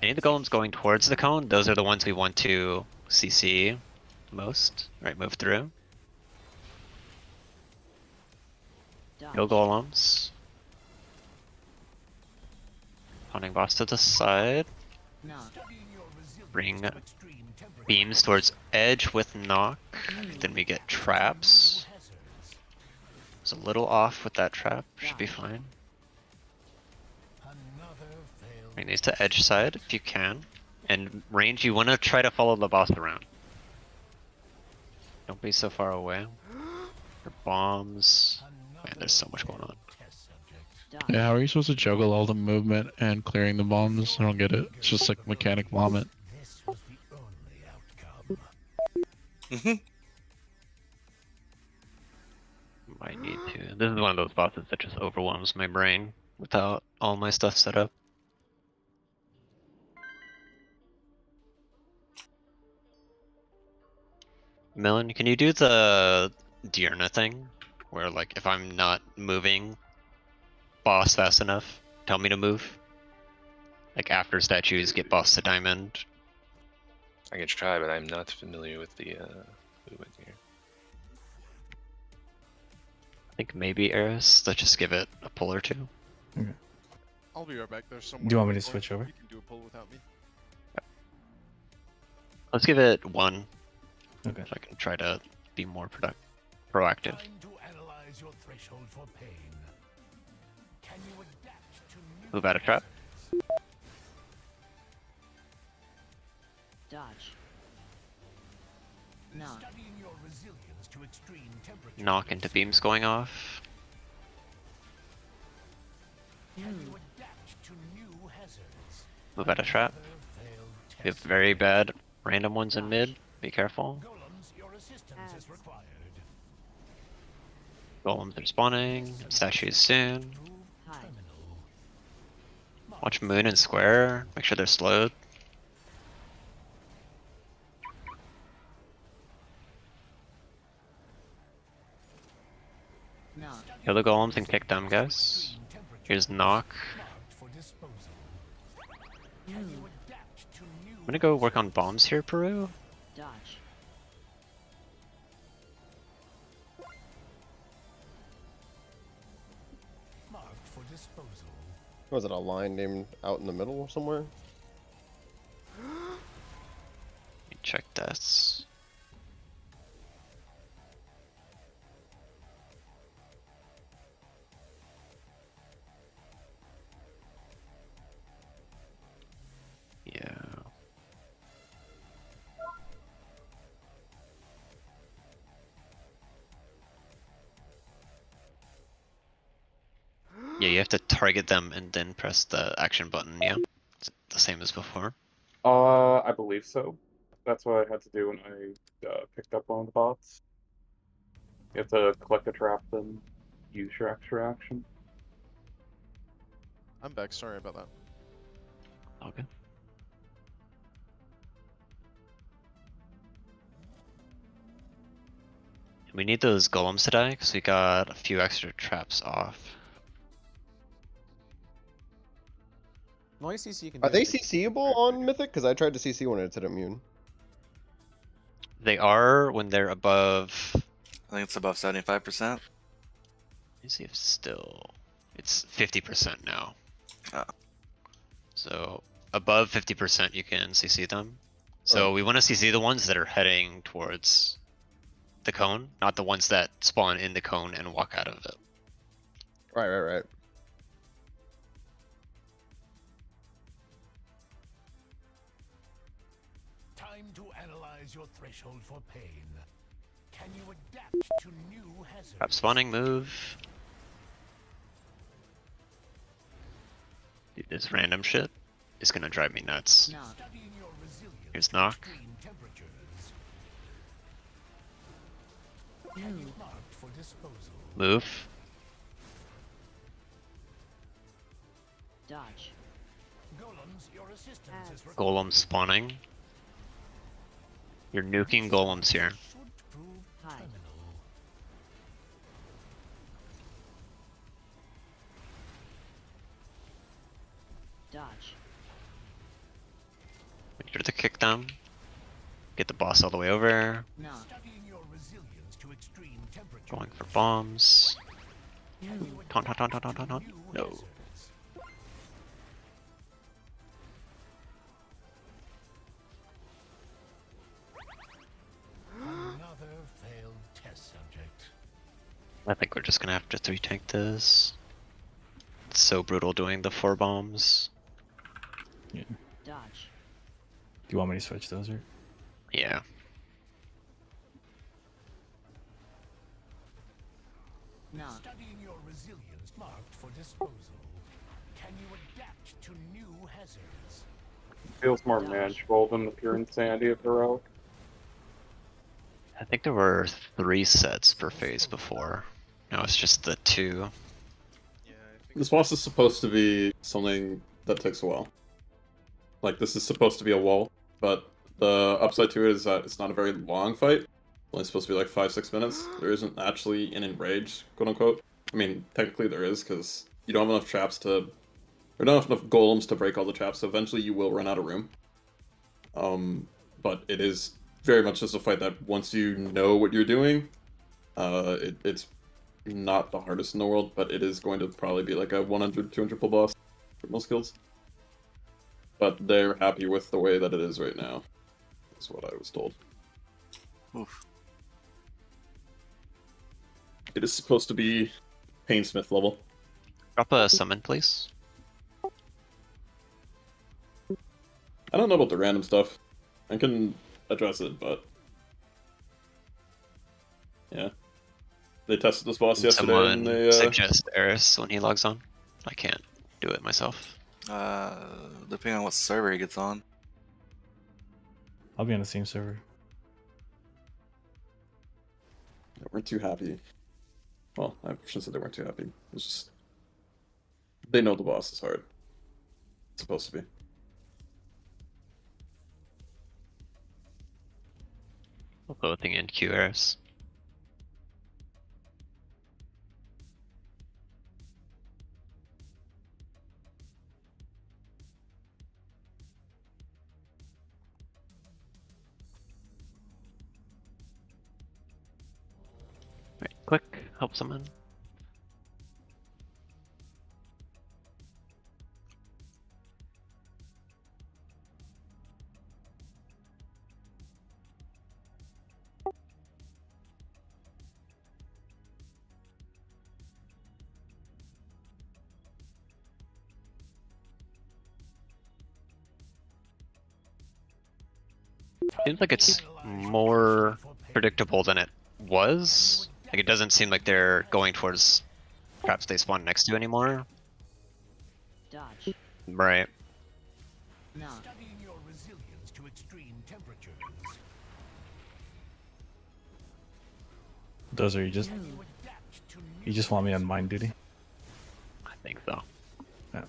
Any of the golems going towards the cone, those are the ones we want to CC most. Alright, move through. Kill golems. Hunting boss to the side. Knock. Bring beams towards edge with knock. Then we get traps. It's a little off with that trap. Should be fine. Bring these to edge side if you can. And range, you want to try to follow the boss around. Don't be so far away. For bombs. Man, there's so much going on. Yeah, how are you supposed to juggle all the movement and clearing the bombs? I don't get it. It's just like mechanic vomit. Might need to. This is one of those bosses that just overwhelms my brain without all my stuff set up. Millen, can you do the Diurna thing? Where like if I'm not moving boss fast enough, tell me to move? Like after statues get boss to diamond. I can try, but I'm not familiar with the movement here. I think maybe Eris. Let's just give it a pull or two. I'll be right back. There's someone. Do you want me to or switch over? You can do a pull without me. Let's give it one. Okay. So I can try to be more proactive. Time to analyze your threshold for pain. Can you adapt to new Move out of trap. Dodge. Knock. Studying your resilience to extreme temperature. Knock into beams going off. Can you adapt to new hazards? Move out of trap. We have very bad random ones in mid. Be careful. Golems, your assistance is required. Golems are spawning. Statues soon. Watch moon and square. Make sure they're slowed. Knock. Kill the golems and kick them, guys. Here's knock. I'm gonna go work on bombs here, Peru. Dodge. Marked for disposal. Was it a line named out in the middle somewhere? Let me check this. Yeah. Yeah, you have to target them and then press the action button, yeah? It's the same as before. I believe so. That's what I had to do when I picked up one of the bots. You have to collect a trap, then use your extra action. I'm back. Sorry about that. Okay. We need those golems to die, because we got a few extra traps off. Long as CC can Are do they it. CCable on Mythic? Because I tried to CC when it's at immune. They are when they're above... I think it's above 75%. Let me see if still... It's 50% now. Oh. So, above 50% you can CC them. So we want to CC the ones that are heading towards the cone, not the ones that spawn in the cone and walk out of it. Right. Time to analyze your threshold for pain. Can you adapt to new hazards? Trap spawning, move. Dude, this random shit is gonna drive me nuts. Knock. Here's knock. Marked for disposal. Move. Dodge. Golems, your assistance is required. Golem spawning. You're nuking golems here. Should prove Hide. terminal. Dodge. Make sure to kick them. Get the boss all the way over. Knock. Studying your resilience to extreme temperature. Going for bombs. Taunt, taunt, taunt, taunt, taunt, taunt, taunt. No. Another failed test subject. I think we're just gonna have to 3-tank this. It's so brutal doing the 4 bombs. Yeah. Dodge. Do you want me to switch those or? Yeah. No. Studying your resilience marked for disposal. Can you adapt to new hazards? Feels more manageable than the pure insanity of heroic. I think there were 3 sets per phase before. Now it's just the 2. This boss is supposed to be something that takes a while. Like, this is supposed to be a wall, but the upside to it is that it's not a very long fight. It's only supposed to be like 5-6 minutes. There isn't actually an enrage, quote unquote. I mean, technically there is, because you don't have enough traps to... Or don't have enough golems to break all the traps, so eventually you will run out of room. But it is very much just a fight that once you know what you're doing, it's not the hardest in the world, but it is going to probably be like a 100-200 pull boss for most guilds. But they're happy with the way that it is right now, is what I was told. Oof. It is supposed to be Painsmith level. Drop a summon, please. I don't know about the random stuff. I can address it, but... Yeah. They tested this boss yesterday Someone and they... suggest Eris when he logs on. I can't do it myself. Depending on what server he gets on. I'll be on the same server. They weren't too happy. Well, I shouldn't say they weren't too happy. It's just... They know the boss is hard. It's supposed to be. Loathing in Q Eris. Right, click, help summon. Seems like it's more predictable than it was. Like, it doesn't seem like they're going towards traps they spawn next to anymore. Dodge. Right. No. Studying your resilience to extreme temperatures. Those are you just want me on mind duty? I think so. Yeah.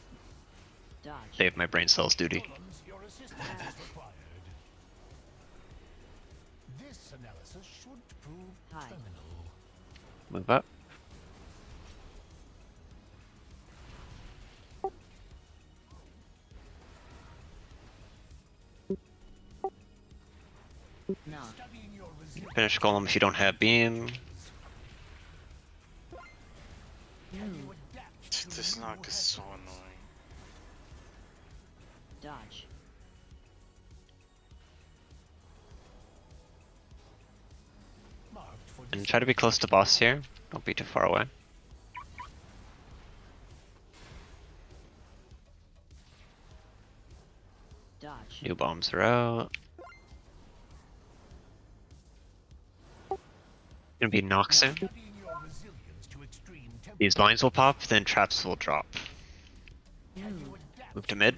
Dodge. Save my brain cells duty. Your assistance is required. This analysis should prove terminal. Move up. No. Finish golem if you don't have beam. This knock is so annoying. Dodge. And try to be close to boss here. Don't be too far away. Dodge. New bombs are out. Gonna be Noxu. These vines will pop, then traps will drop. Move to mid.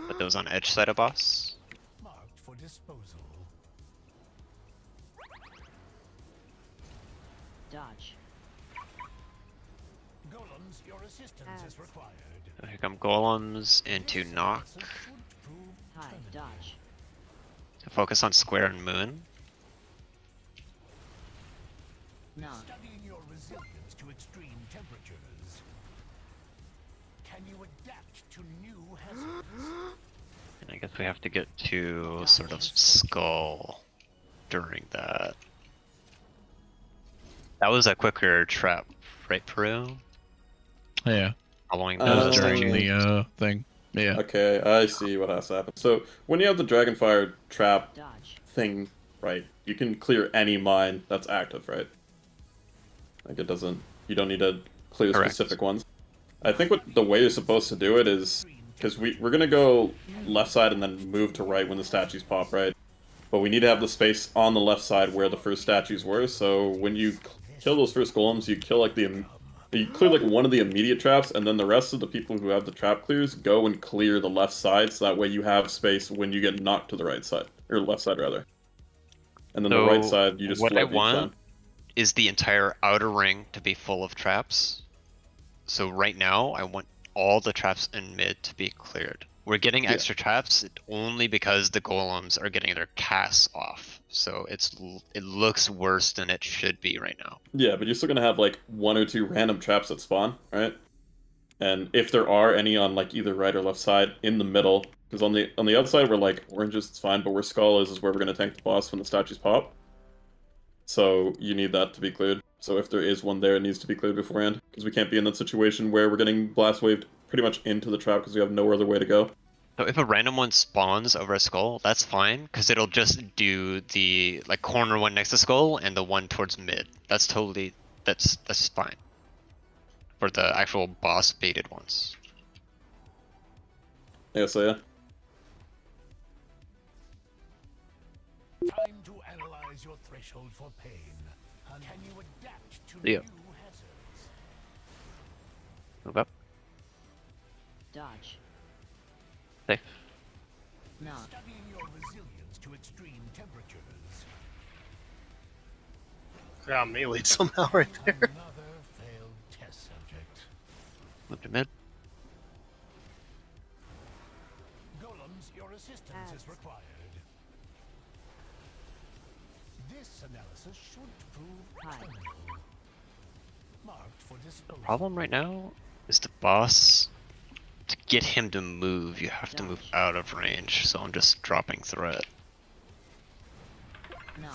Put those on edge side of boss. Marked for disposal. Dodge. Golems, your assistance is required. Here come golems into knock. High. Dodge. So focus on square and moon. No. Studying your resilience to extreme temperatures. Can you adapt to new hazards? And I guess we have to get to sort of skull during that. That was a quicker trap, right, Peru? Yeah. Following That was the during statue. the thing. Yeah. Okay, I see what has to happen. So when you have the Dragonfire trap thing, right, you can clear any mine that's active, right? Like it doesn't. You don't need to clear Correct. specific ones. I think what the way you're supposed to do it is because we're gonna go left side and then move to right when the statues pop, right? But we need to have the space on the left side where the first statues were. So when you kill those first golems, you kill like you clear like one of the immediate traps, and then the rest of the people who have the trap clears go and clear the left side, so that way you have space when you get knocked to the right side or left side rather. And then the right side, you just what I flood each want time. is the entire outer ring to be full of traps. So right now, I want all the traps in mid to be cleared. We're getting extra traps only because the golems are getting their casts off. So it looks worse than it should be right now. Yeah, but you're still gonna have like 1 or 2 random traps that spawn, right? And if there are any on like either right or left side, in the middle, because on the outside we're like oranges, it's fine, but where skull is where we're gonna tank the boss when the statues pop. So you need that to be cleared. So if there is one there, it needs to be cleared beforehand, because we can't be in that situation where we're getting blast waved pretty much into the trap because we have no other way to go. So if a random one spawns over a skull, that's fine, because it'll just do the like corner one next to skull and the one towards mid. That's totally that's fine. For the actual boss baited ones. Yeah, so yeah. Time to analyze your threshold for pain. Can you adapt to Yeah. new hazards? Move up. Dodge. Safe. No. Studying your resilience to extreme temperatures. Yeah, meleeed somehow right there. Another failed test subject. Move to mid. Golems, your assistance is required. This analysis should prove terminal. Marked for disposal. Problem right now is the boss. To get him to move, you have to move out of range, so I'm just dropping threat. No.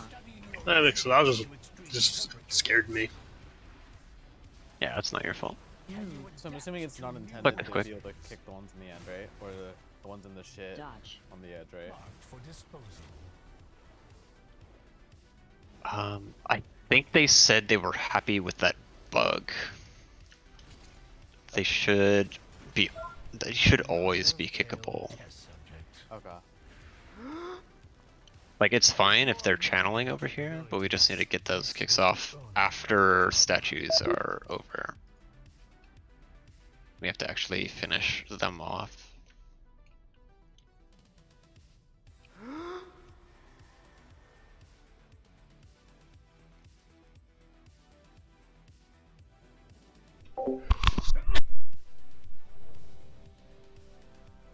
I think so. That was just scared me. Yeah, that's not your fault. So I'm assuming it's not intended Quick, to quick. be able to kick the ones in the end, right? Or the ones in the shit Dodge. on the edge, right? Marked for disposal. I think they said they were happy with that bug. They should be. They should always be kickable. Okay. Like, it's fine if they're channeling over here, but we just need to get those kicks off after statues are over. We have to actually finish them off.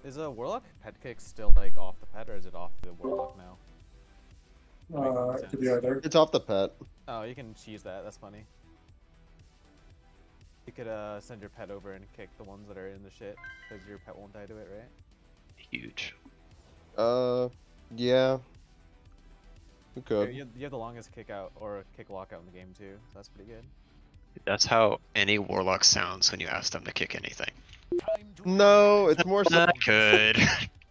Is a warlock pet kick still like off the pet, or is it off the warlock now? It could be either. It's off the pet. Oh, you can cheese that. That's funny. You could send your pet over and kick the ones that are in the shit, because your pet won't die to it, right? Huge. Yeah. We could. You have the longest kick out or kick lockout in the game too. So that's pretty good. That's how any warlock sounds when you ask them to kick anything. No, it's more so. Not good.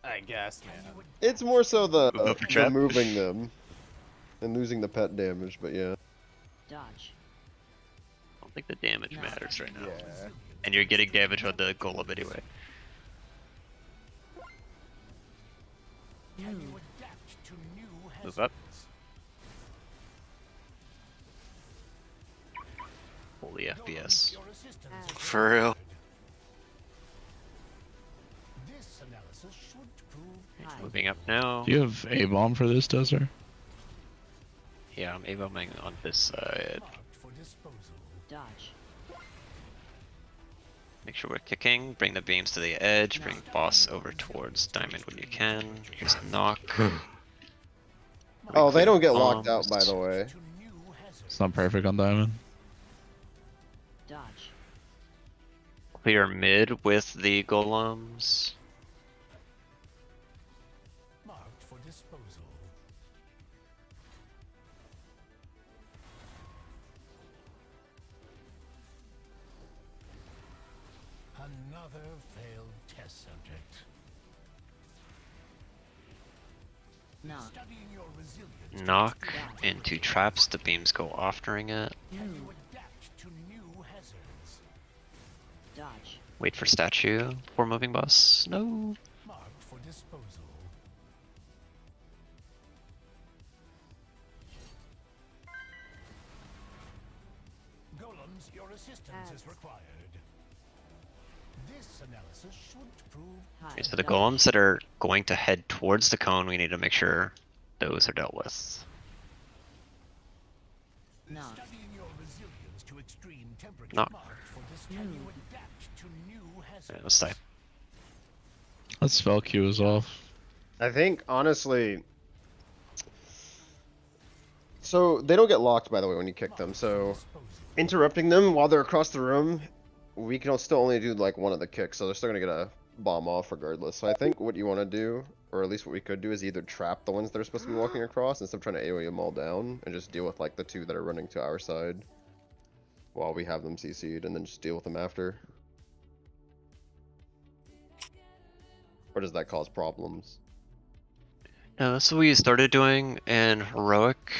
I guess, man. It's more so the trap. moving them and losing the pet damage, but yeah. Dodge. I don't think the damage matters right now. Yeah. And you're getting damage on the golem anyway. Can you adapt to new hazards? Move up. Holy FPS. Your assistance is For real. This analysis should prove Moving up now. Do you have a bomb for this, Desert? Yeah, I'm A-bombing on this side. marked for disposal. Dodge. Make sure we're kicking. Bring the beams to the edge. Bring boss over towards diamond when you can. Just knock. Oh, they don't get locked out, by the way. It's not perfect on diamond. Dodge. Clear mid with the golems. Marked for disposal. Another failed test subject. Knock. Studying your resilience. Knock into traps, the beams go off during it. Can you adapt to new hazards? Dodge. Wait for statue before moving boss. No. Marked for disposal. Golems, your assistance is required. This analysis should prove Okay, so the golems that are going to head towards the cone, we need to make sure those are dealt with. Knock. studying your resilience to extreme temperature. Knock. Marked for this. Can you adapt to new hazards? Okay, let's die. That spell queue is off. I think honestly. So they don't get locked, by the way, when you kick them. So interrupting them while they're across the room, we can still only do like one of the kicks, so they're still gonna get a bomb off regardless. So I think what you want to do, or at least what we could do, is either trap the ones that are supposed to be walking across instead of trying to AoE them all down, and just deal with like the two that are running to our side while we have them CC'd, and then just deal with them after. Or does that cause problems? No, that's what we started doing in Heroic,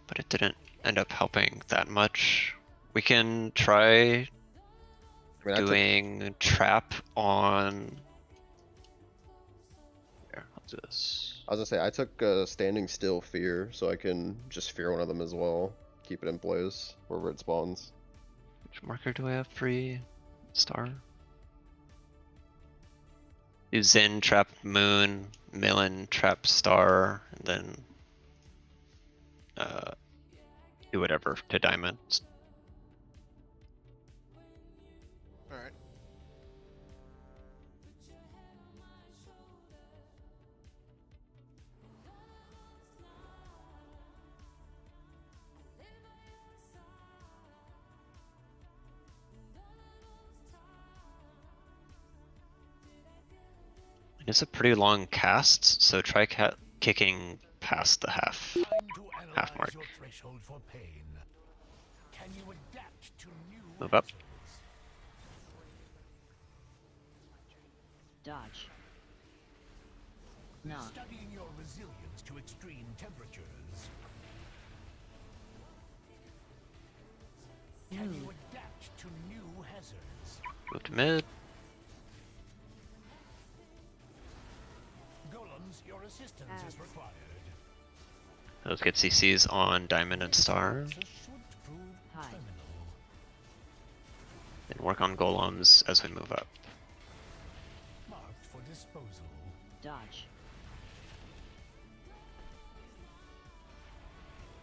but it didn't end up helping that much. We can try doing trap on. Here, I'll do this. I was gonna say, I took standing still fear, so I can just fear one of them as well. Keep it in place wherever it spawns. Which marker do I have free? Star? Do Zen, trap moon, Millen, trap star, and then do whatever to diamonds. Alright. It's a pretty long cast, so try kicking past the half mark. Your threshold for pain. Can you adapt to new Move up. Dodge. Knock. Studying your resilience to extreme temperatures. Can you adapt to new hazards? Move to mid. Golems, your assistance is required. Those get CCs on diamond and star. High. And work on golems as we move up. Marked for disposal. Dodge.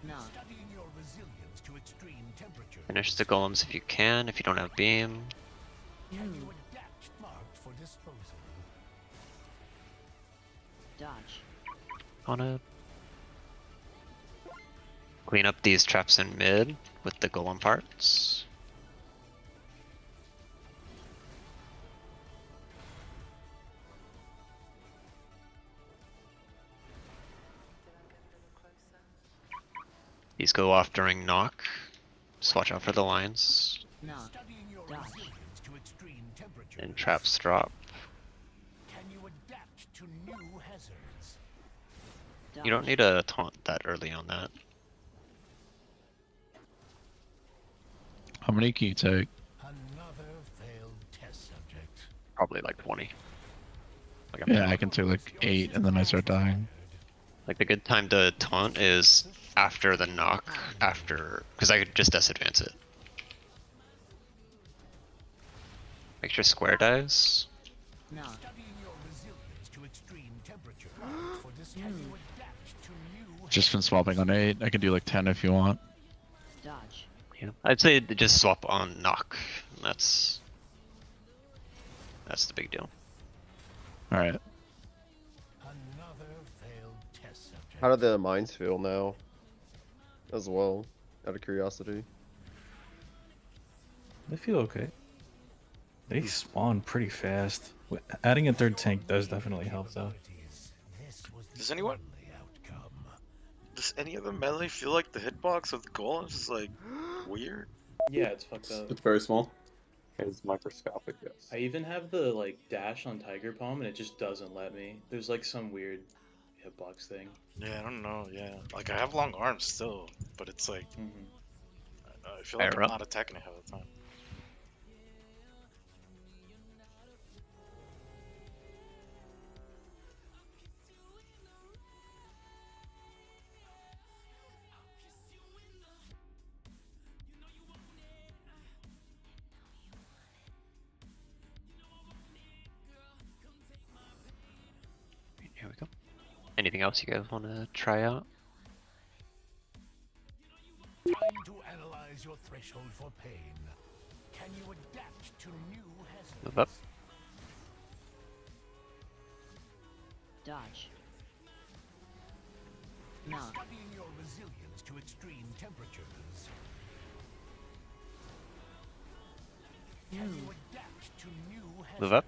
Knock. Studying your resilience to extreme temperatures. Finish the golems if you can, if you don't have beam. Can you adapt? Marked for disposal. Dodge. On it. Clean up these traps in mid with the golem parts. These go off during knock. Just watch out for the lines. Knock. Dodge. To extreme temperatures. And traps drop. Can you adapt to new hazards? You don't need to taunt that early on that. How many can you take? Another failed test subject. Probably like 20. Like Yeah, I can take like 8 and then I start dying. Like the good time to taunt is after the knock, because I could just disadvance it. Make sure square dies. Knock. Studying your resilience to extreme temperature. For this, can you adapt to new Just been swapping on 8. I can do like 10 if you want. Dodge. Yeah, I'd say just swap on knock. That's the big deal. Alright. Another failed test subject. How do the mines feel now? As well, out of curiosity. They feel okay. They spawn pretty fast. Adding a third tank does definitely help though. Does anyone? Does any of the melee feel like the hitbox of the golems is like weird? Yeah, it's fucked up. It's very small. is microscopic, yes. I even have the like dash on Tiger Palm and it just doesn't let me. There's like some weird hitbox thing. Yeah, I don't know. Yeah, like I have long arms still, but it's like I feel like Fire I'm up. not attacking it half the time. Here we go. Anything else you guys want to try out? Trying to analyze your threshold for pain. Can you adapt to new hazards? Move up. Dodge. Knock. Studying your resilience to extreme temperatures. Can you adapt to new hazards? Move up.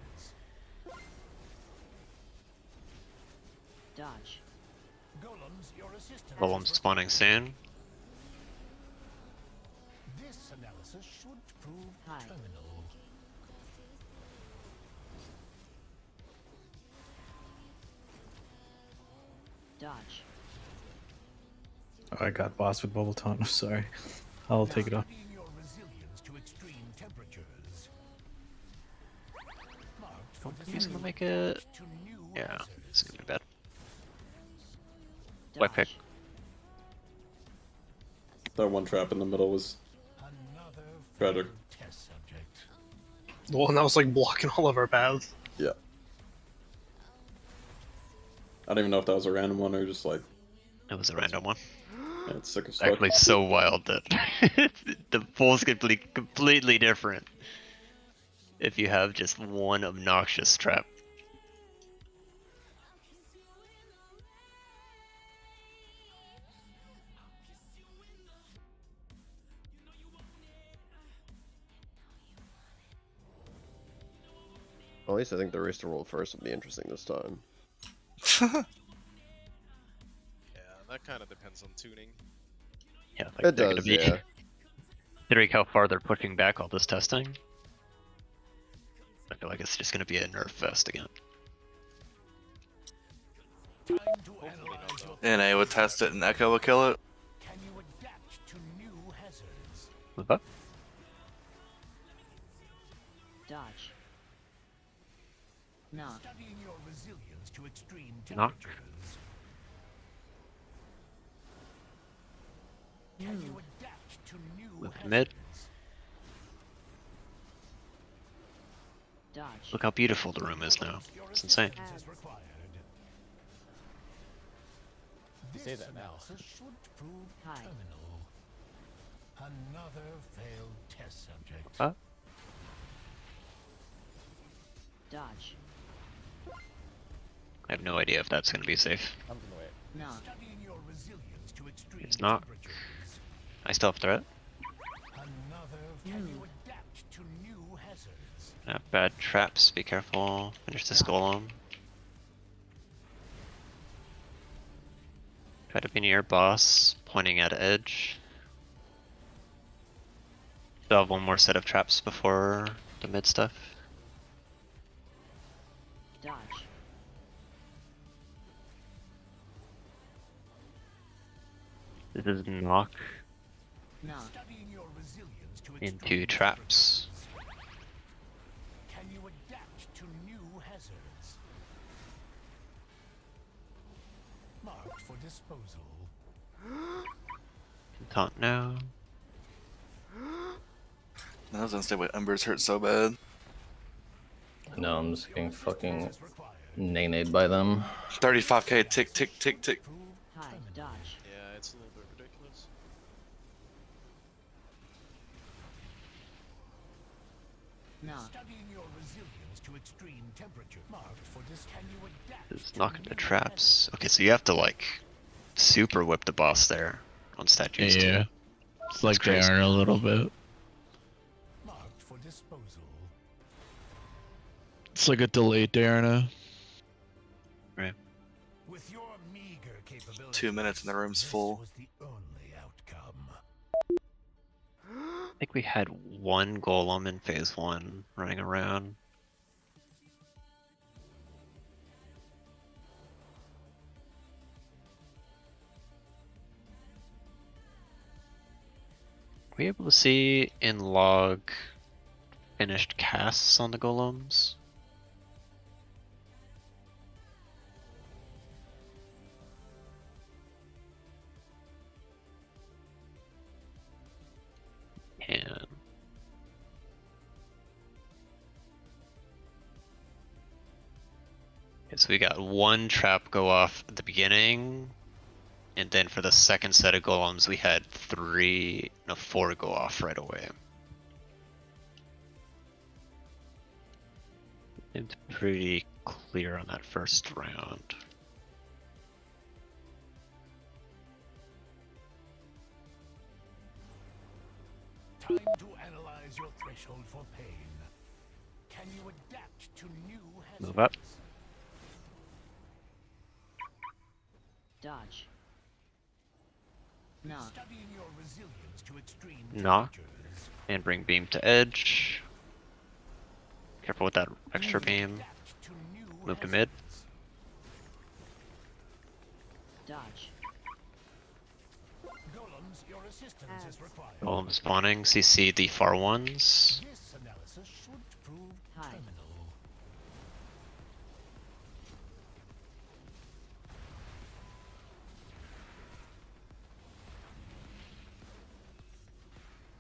Dodge. Golems, your assistant. Golem spawning soon. This analysis should prove terminal. Dodge. Oh, I got boss with bubble taunt. I'm sorry. I'll take it off. Studying your resilience to extreme temperatures. Marked for He's gonna disability make it. to new Yeah, hazards. it's gonna be bad. White pick. That one trap in the middle was tragic. Test subject. The one that was like blocking all of our paths. Yeah. I don't even know if that was a random one or just like. It was a random one. Yeah, it's sick as It's fuck. actually so wild that the polls could be completely different if you have just one obnoxious trap. At least I think the race to world first would be interesting this time. Yeah, that kind of depends on tuning. Yeah, like It they're does, gonna be. yeah. Considering how far they're pushing back all this testing, I feel like it's just gonna be a nerf fest again. NA would test it and Echo would kill it. Can you adapt to new hazards? Move up. Dodge. Knock. Studying your resilience to extreme Knock. temperatures. Can you adapt to new Move to hazards? mid. Dodge. Look how beautiful the room is now. It's insane. Is required. You say that now. Analysis should prove Hi. terminal. Another failed test subject. Up. Dodge. I have no idea if that's gonna be safe. I'm gonna wait. Knock. Studying your resilience to extreme It's not. temperatures. I still have threat. Another. Can you adapt to new hazards? Bad traps. Be careful. Finish this golem. Try to be near boss, pointing at edge. Still have one more set of traps before the mid stuff. Dodge. This is knock Knock. Studying your resilience to into extreme traps. Can you adapt to new hazards? Marked for disposal. Taunt now. I was gonna say what Embers hurt so bad. No, I'm just getting fucking nay-nayed by them. 35k tick tick tick tick. High. Dodge. Yeah, it's a little bit ridiculous. Knock. Studying your resilience to extreme temperature. Marked for this. Can you adapt? It's knocking the traps. Okay, so you have to like super whip the boss there on statues too. Yeah. It's like they crazy. are a little bit. Marked for disposal. It's like a delayed Diana. Right. With your meager capabilities, 2 minutes and the room's this full. was the only outcome. think we had one golem in phase 1 running around. Are we able to see in log finished casts on the golems? And okay, so we got one trap go off at the beginning, and then for the second set of golems we had 4 go off right away. Seemed pretty clear on that first round. Time to analyze your threshold for pain. Can you adapt to new hazards? Move up. Dodge. Knock. Studying your resilience to extreme Knock. temperatures. And bring beam to edge. Careful with that extra beam. Adapt to new Move to mid. hazards. Dodge. Golems, your assistance is required. Golem spawning. CC the far ones. This analysis should prove Hide. terminal.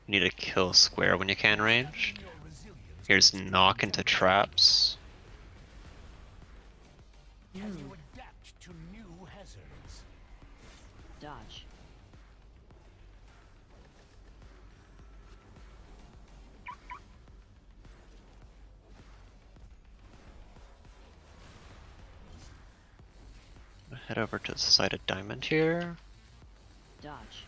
You need to kill square when you can range. Here's knock into traps. Can you adapt to new hazards? Dodge. Head over to the side of diamond here. Dodge.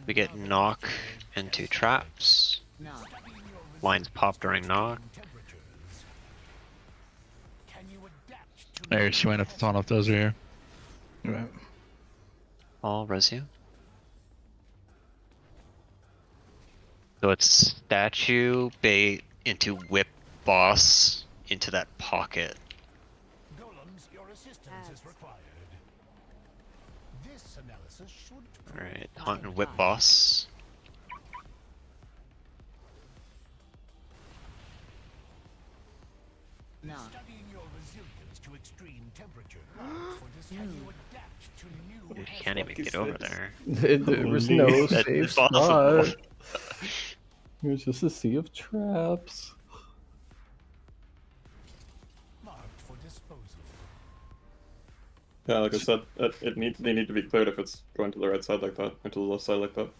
We get knock into traps. Knock. Lines pop during knock. Can you adapt to There, she might have to taunt off those here. Right. All res you. So it's statue, bait, into whip boss, into that pocket. Golems, your assistance is required. This analysis should prove Alright, hunt and whip boss. Knock. studying your resilience to extreme temperatures. For this, can you adapt to new You can't even get over there. There was Holy no That's safe impossible. spot. It was just a sea of traps. marked for disposal? Yeah, like I said, they need to be cleared if it's going to the right side like that, or to the left side like that.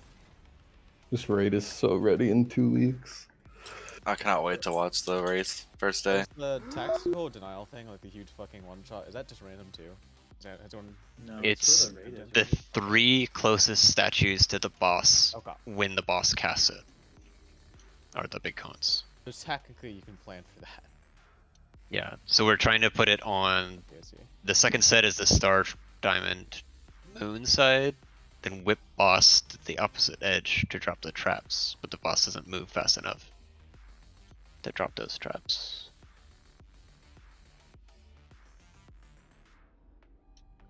This raid is so ready in 2 weeks. I cannot wait to watch the race first day. Is the tactical denial thing, like the huge fucking one shot, is that just random too? Is that, has one... No, It's for the raid, the 3 closest statues to the boss Okay. when the boss casts it. Are the big cons. So technically you can plan for that. Yeah, so we're trying to put it on. I see. The second set is the star, diamond, moon side. Then whip boss to the opposite edge to drop the traps, but the boss doesn't move fast enough to drop those traps.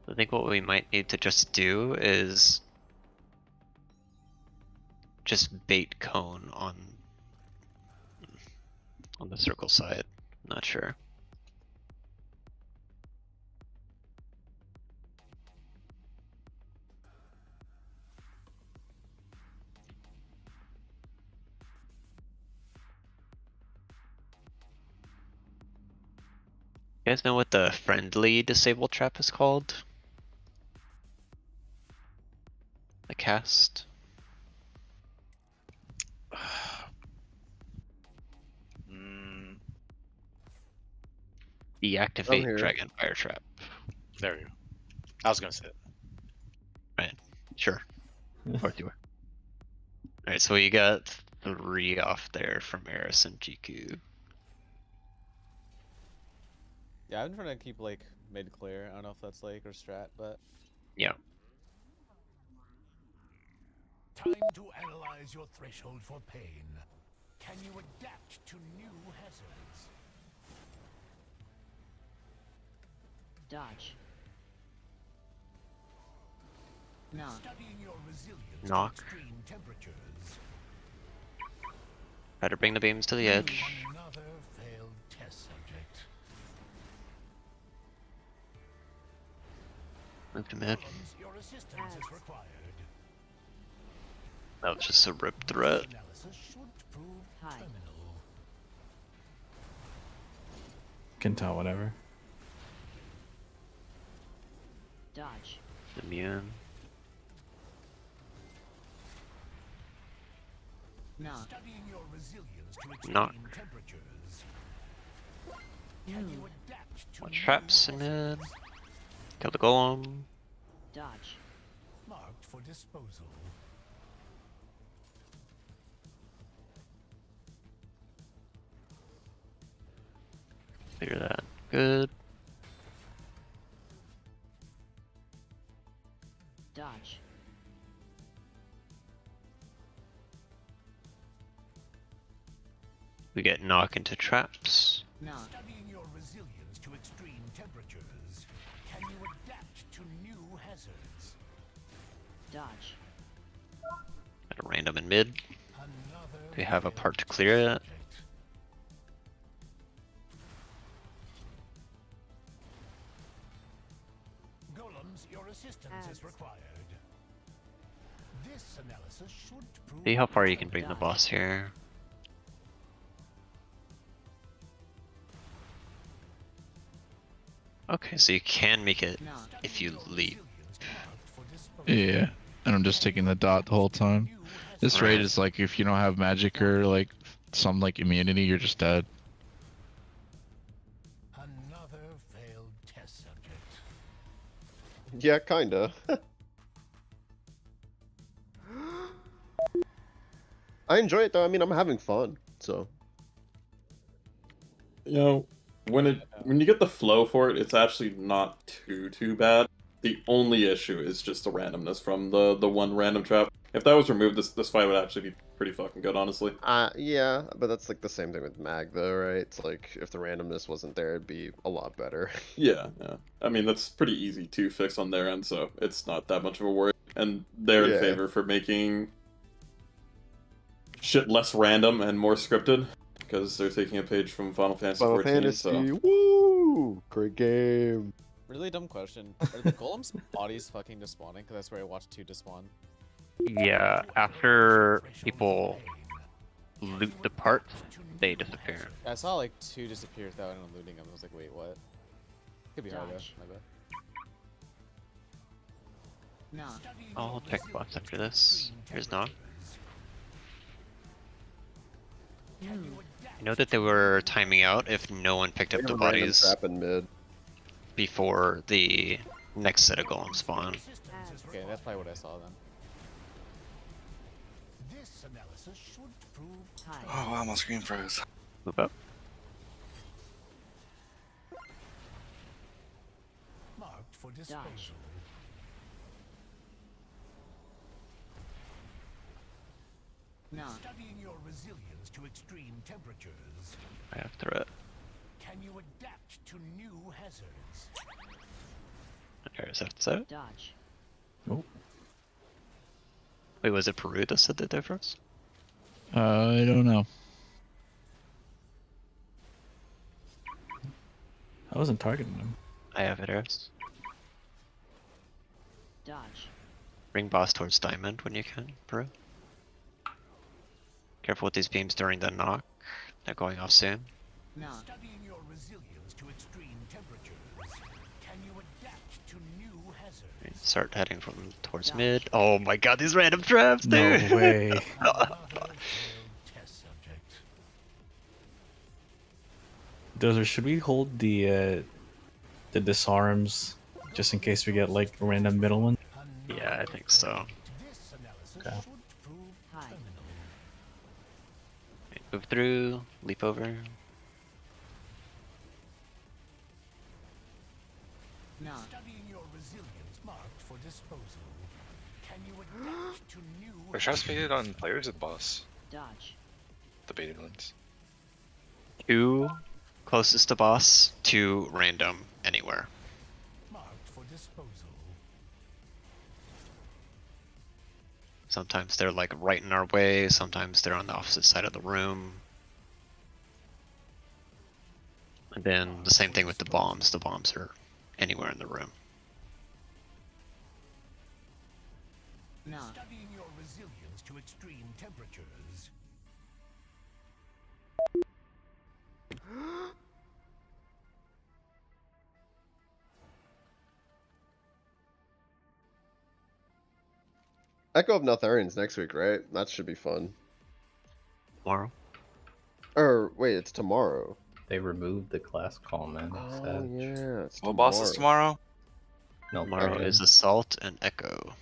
I think what we might need to just do is just bait cone on the circle side. Not sure. You guys know what the friendly disable trap is called? The cast? Deactivate here. Dragon Fire Trap. There we go. I was gonna say it. Right, sure. Of course you were. Alright, so you got 3 off there from Eris and GQ. Yeah, I've been trying to keep like mid clear. I don't know if that's like or strat, but Yeah. Time to analyze your threshold for pain. Can you adapt to new hazards? Dodge. Knock. Studying your resilience Knock. to extreme temperatures. Try to bring the beams to the edge. Another failed test subject. Move to mid. Your assistance is required. That was just a rip threat. Analysis should prove terminal. Can tell whatever. Dodge. Immune. Knock. Studying your resilience to extreme Knock. temperatures. Can you adapt to Watch new traps in mid. Kill the golem. Dodge. marked for disposal? Clear that. Good. Dodge. We get knock into traps. Knock. Studying your resilience to extreme temperatures. Can you adapt to new hazards? Dodge. At a random in mid. We have a part to clear it. Golems, your assistance is required. This analysis should prove See how far you can bring the boss here. Okay, so you can make it if you leap. Yeah, and I'm just taking the dot the whole time. This raid is like if you don't have magic or like some like immunity, you're just dead. another failed test subject. Yeah, kinda. I enjoy it though. I mean, I'm having fun, so. You know, when you get the flow for it, it's actually not too bad. The only issue is just the randomness from the one random trap. If that was removed, this fight would actually be pretty fucking good, honestly. Yeah, but that's like the same thing with Mag though, right? It's like if the randomness wasn't there, it'd be a lot better. Yeah. I mean, that's pretty easy to fix on their end, so it's not that much of a worry. And they're in favor for making shit less random and more scripted, because they're taking a page from Final Fantasy Final 14, Fantasy, so... woo! Great game. Really dumb question. Are the golems' bodies fucking despawning? Because that's where I watched 2 despawn. Yeah, after people loot the part, they disappear. I saw like 2 disappear without anyone looting them. I was like, wait, what? Could be hard though. My bad. Knock. I'll check bots after this. Here's knock. I know that they were timing out if no one picked up the bodies Trap in mid. before the next set of golems spawn. Okay, that's probably what I saw then. This analysis should prove Oh wow, my screen froze. Move up. marked for disposal. Knock. Studying your resilience to extreme temperatures. I have threat. Can you adapt to new hazards? There's that. Dodge. Oh. Wait, was it Peru that said that there first? I don't know. I wasn't targeting him. I have it, Eris. Dodge. Bring boss towards diamond when you can, Peru. Careful with these beams during the knock. They're going off soon. Knock. Studying your resilience to extreme temperatures. Can you adapt to new hazards? Start heading from towards mid. Oh my god, these random traps, No dude! way. Test subject. Dozer, should we hold the disarms just in case we get like a random middle one? Yeah, I think so. This analysis Okay. should prove terminal. Move through, leap over. Knock. Studying your resilience marked for disposal. Or shots baited on players at boss. Dodge. The baited ones. 2 closest to boss, 2 random anywhere. Marked for disposal. Sometimes they're like right in our way, sometimes they're on the opposite side of the room. And then the same thing with the bombs. The bombs are anywhere in the room. Knock. Studying your resilience to extreme temperatures. Echo of Neltharian's next week, right? That should be fun. Tomorrow? Or wait, it's tomorrow. They removed the class comment. Oh Savage. yeah, it's What boss is tomorrow? No, Tomorrow okay. is Assault and Echo.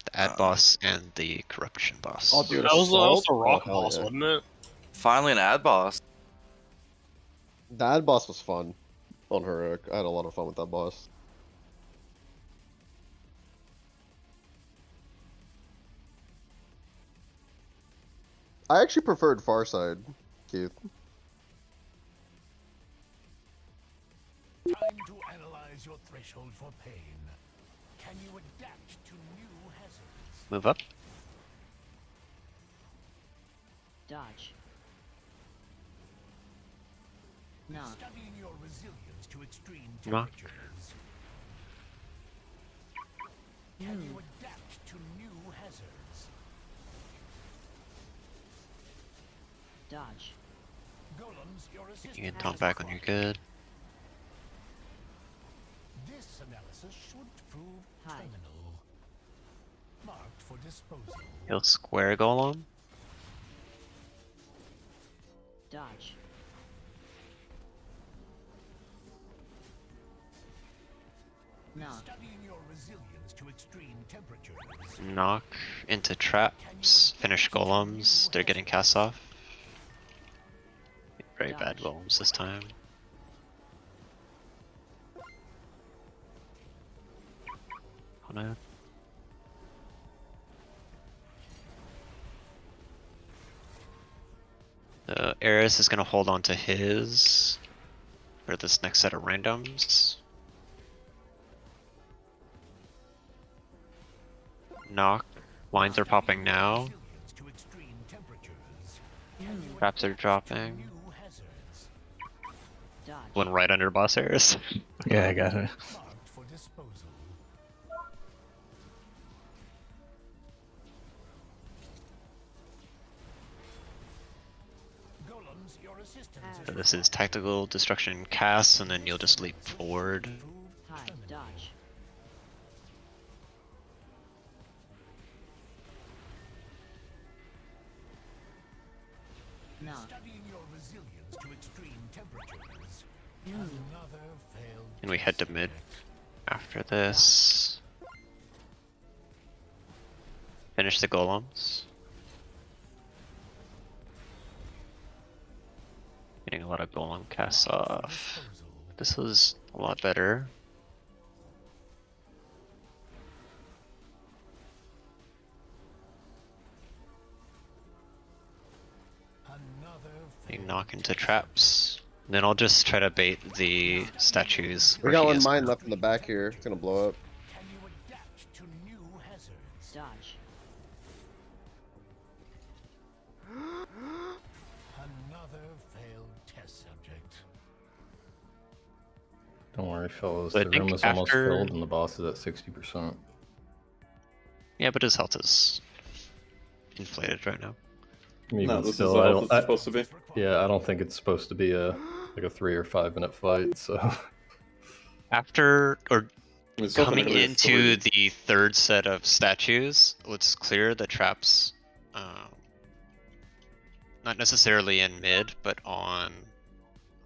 The ad boss and the corruption boss. Oh, dude, That was Assault? a rock Oh, hell boss, yeah. wasn't it? Finally an ad boss. The ad boss was fun on Heroic. I had a lot of fun with that boss. I actually preferred Farside, Keith. Time to analyze your threshold for pain. Can you adapt to new hazards? Move up. Dodge. Knock. Studying your resilience to extreme Knock. temperatures. Can you adapt to new hazards? Dodge. Golems, your assistant. You can taunt back when you're good. This analysis should prove Hide. terminal. Marked for disposal. He'll square golem. Dodge. Knock. Studying your resilience to extreme temperatures. Knock into traps. Finish golems. They're getting cast off. Very bad golems this time. Oh no. Eris is gonna hold on to his for this next set of randoms. Knock. Lines are popping now. To extreme temperatures. Traps are dropping. New hazards. Dodge. One right under boss Eris. Yeah, I got it. Marked for disposal. Golems, your assistance. So this is tactical destruction cast, and then you'll just leap forward. Hide. Dodge. Knock. Studying your resilience to extreme temperatures. Another failed. And we head to mid after this. Finish the golems. Getting a lot of golem casts off. This was a lot better. You knock into traps. Then I'll just try to bait the statues. We where got he one is mine left in the back here. It's gonna blow up. Can you adapt to new hazards? Dodge. Another failed test subject. Don't worry, fellas. So I The think room is almost after- filled and the boss is at 60%. Yeah, but his health is inflated right now. Even No, this is still, the I health don't. it's supposed to be. Yeah, I don't think it's supposed to be a 3 or 5 minute fight. So After or It's coming definitely into 3. the third set of statues, let's clear the traps. Not necessarily in mid, but on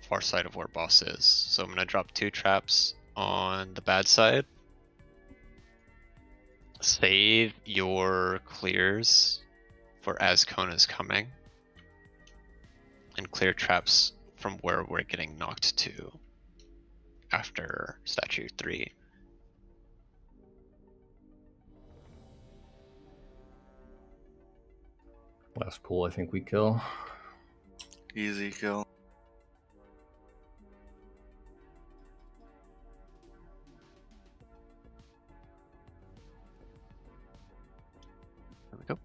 far side of where boss is. So I'm gonna drop 2 traps on the bad side. Save your clears for as Kona's coming. And clear traps from where we're getting knocked to after statue 3. Last pool, I think we kill. Easy kill. There we go.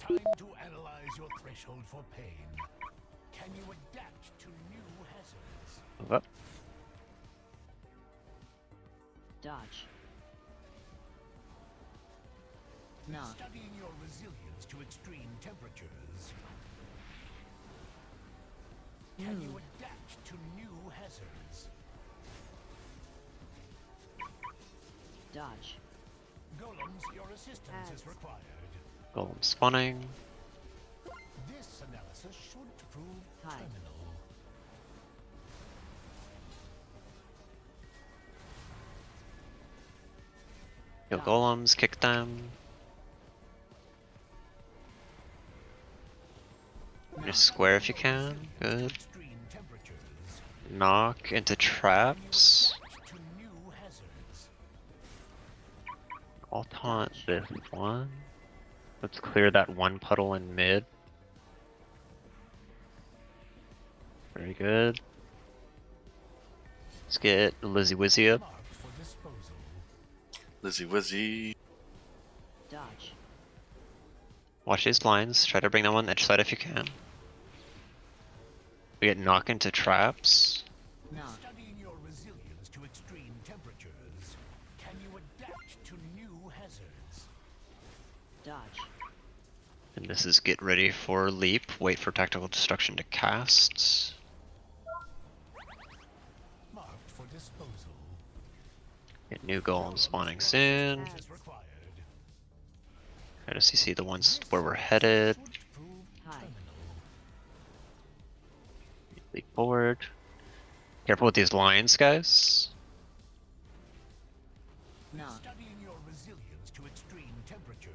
Time to analyze your threshold for pain. Can you adapt to new hazards? Move up. Dodge. Knock. Studying your resilience to extreme temperatures. Can you adapt to new hazards? Dodge. Golems, your assistance is required. Golem spawning. This analysis should prove terminal. Kill golems, kick them. Just square if you can. Good. Knock into traps. I'll taunt this one. Let's clear that one puddle in mid. Very good. Let's get Lizzie Wizzy up. Lizzie Wizzy. Dodge. Watch these lines. Try to bring them on the edge side if you can. We get knock into traps. Knock. Studying your resilience to extreme temperatures. Can you adapt to new hazards? Dodge. And this is get ready for leap. Wait for tactical destruction to cast. Marked for disposal. Get new golem spawning soon. Try to see the ones where we're headed. Leap forward. Careful with these lines, guys. Knock. Studying your resilience to extreme temperatures.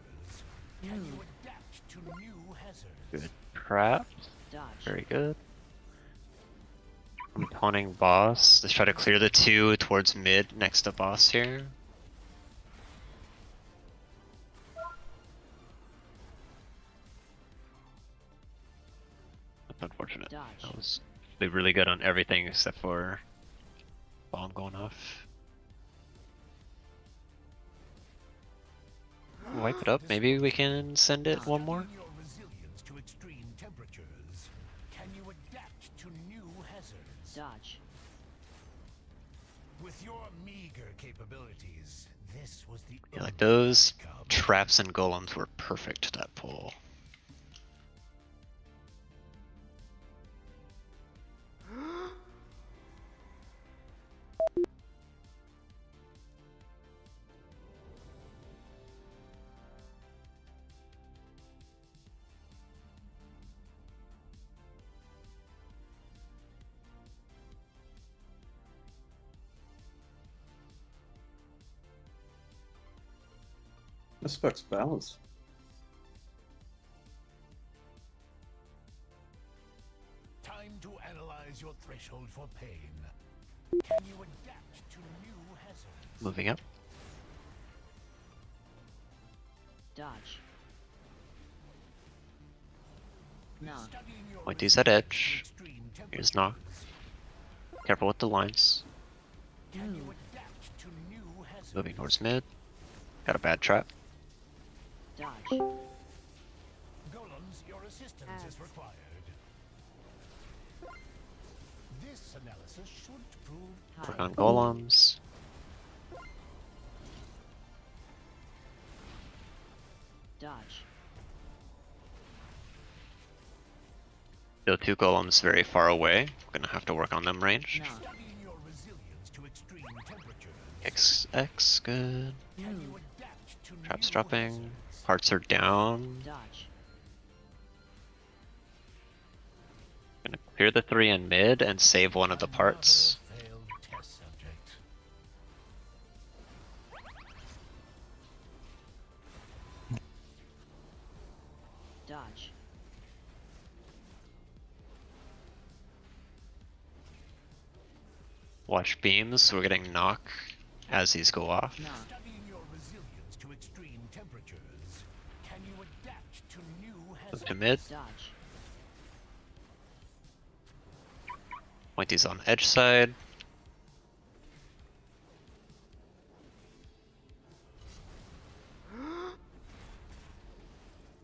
Can you adapt to new hazards? Good trap. Dodge. Very good. I'm taunting boss. Let's try to clear the two towards mid next to boss here. That's unfortunate. Dodge. That was really good on everything except for bomb going off. Wipe it up. Maybe we can send it one more. Your resilience to extreme temperatures. Can you adapt to new hazards? Dodge. With your meager capabilities, this was the Yeah, like those traps and golems were perfect to that pull. This spec's balanced. time to analyze your threshold for pain. Can you adapt to new hazards? Moving up. Dodge. Knock. Point these at edge. Here's knock. Careful with the lines. Can you adapt to new hazards? Moving towards mid. Got a bad trap. Dodge. Golems, your assistance is required. This analysis should prove Work on golems. Dodge. Still two golems very far away. We're gonna have to work on them ranged. Knock. studying your resilience to extreme temperatures. XX, good. Can you adapt to Traps new dropping. hazards? Hearts are down. Dodge. Gonna clear the three in mid and save one of the parts. Failed test subject. Dodge. Watch beams. We're getting knock as these go off. Knock. Studying your resilience to extreme temperatures. Can you adapt to new Move to mid. Dodge. Pointy's on edge side.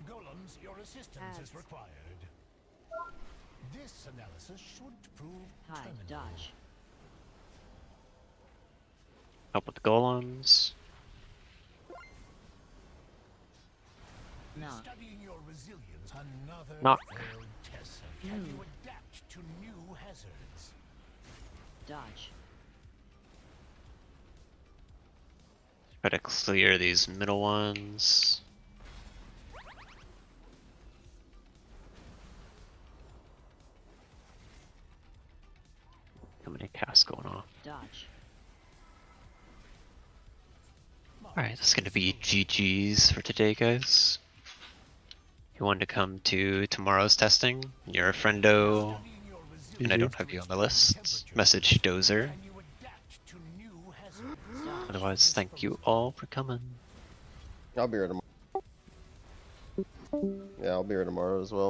Golems, your assistance is required. This analysis should prove Hide. terminal. Dodge. Help with the golems. Knock. Studying your resilience, another Knock. failed test. Can you adapt to new hazards? Dodge. Try to clear these middle ones. How many casts going off? Dodge. Alright, that's gonna be GG's for today, guys. If you want to come to tomorrow's testing, you're a friendo, and I don't have you on the list. Message Dozer. Otherwise, thank you all for coming. I'll be here tomorrow. Yeah, I'll be here tomorrow as well.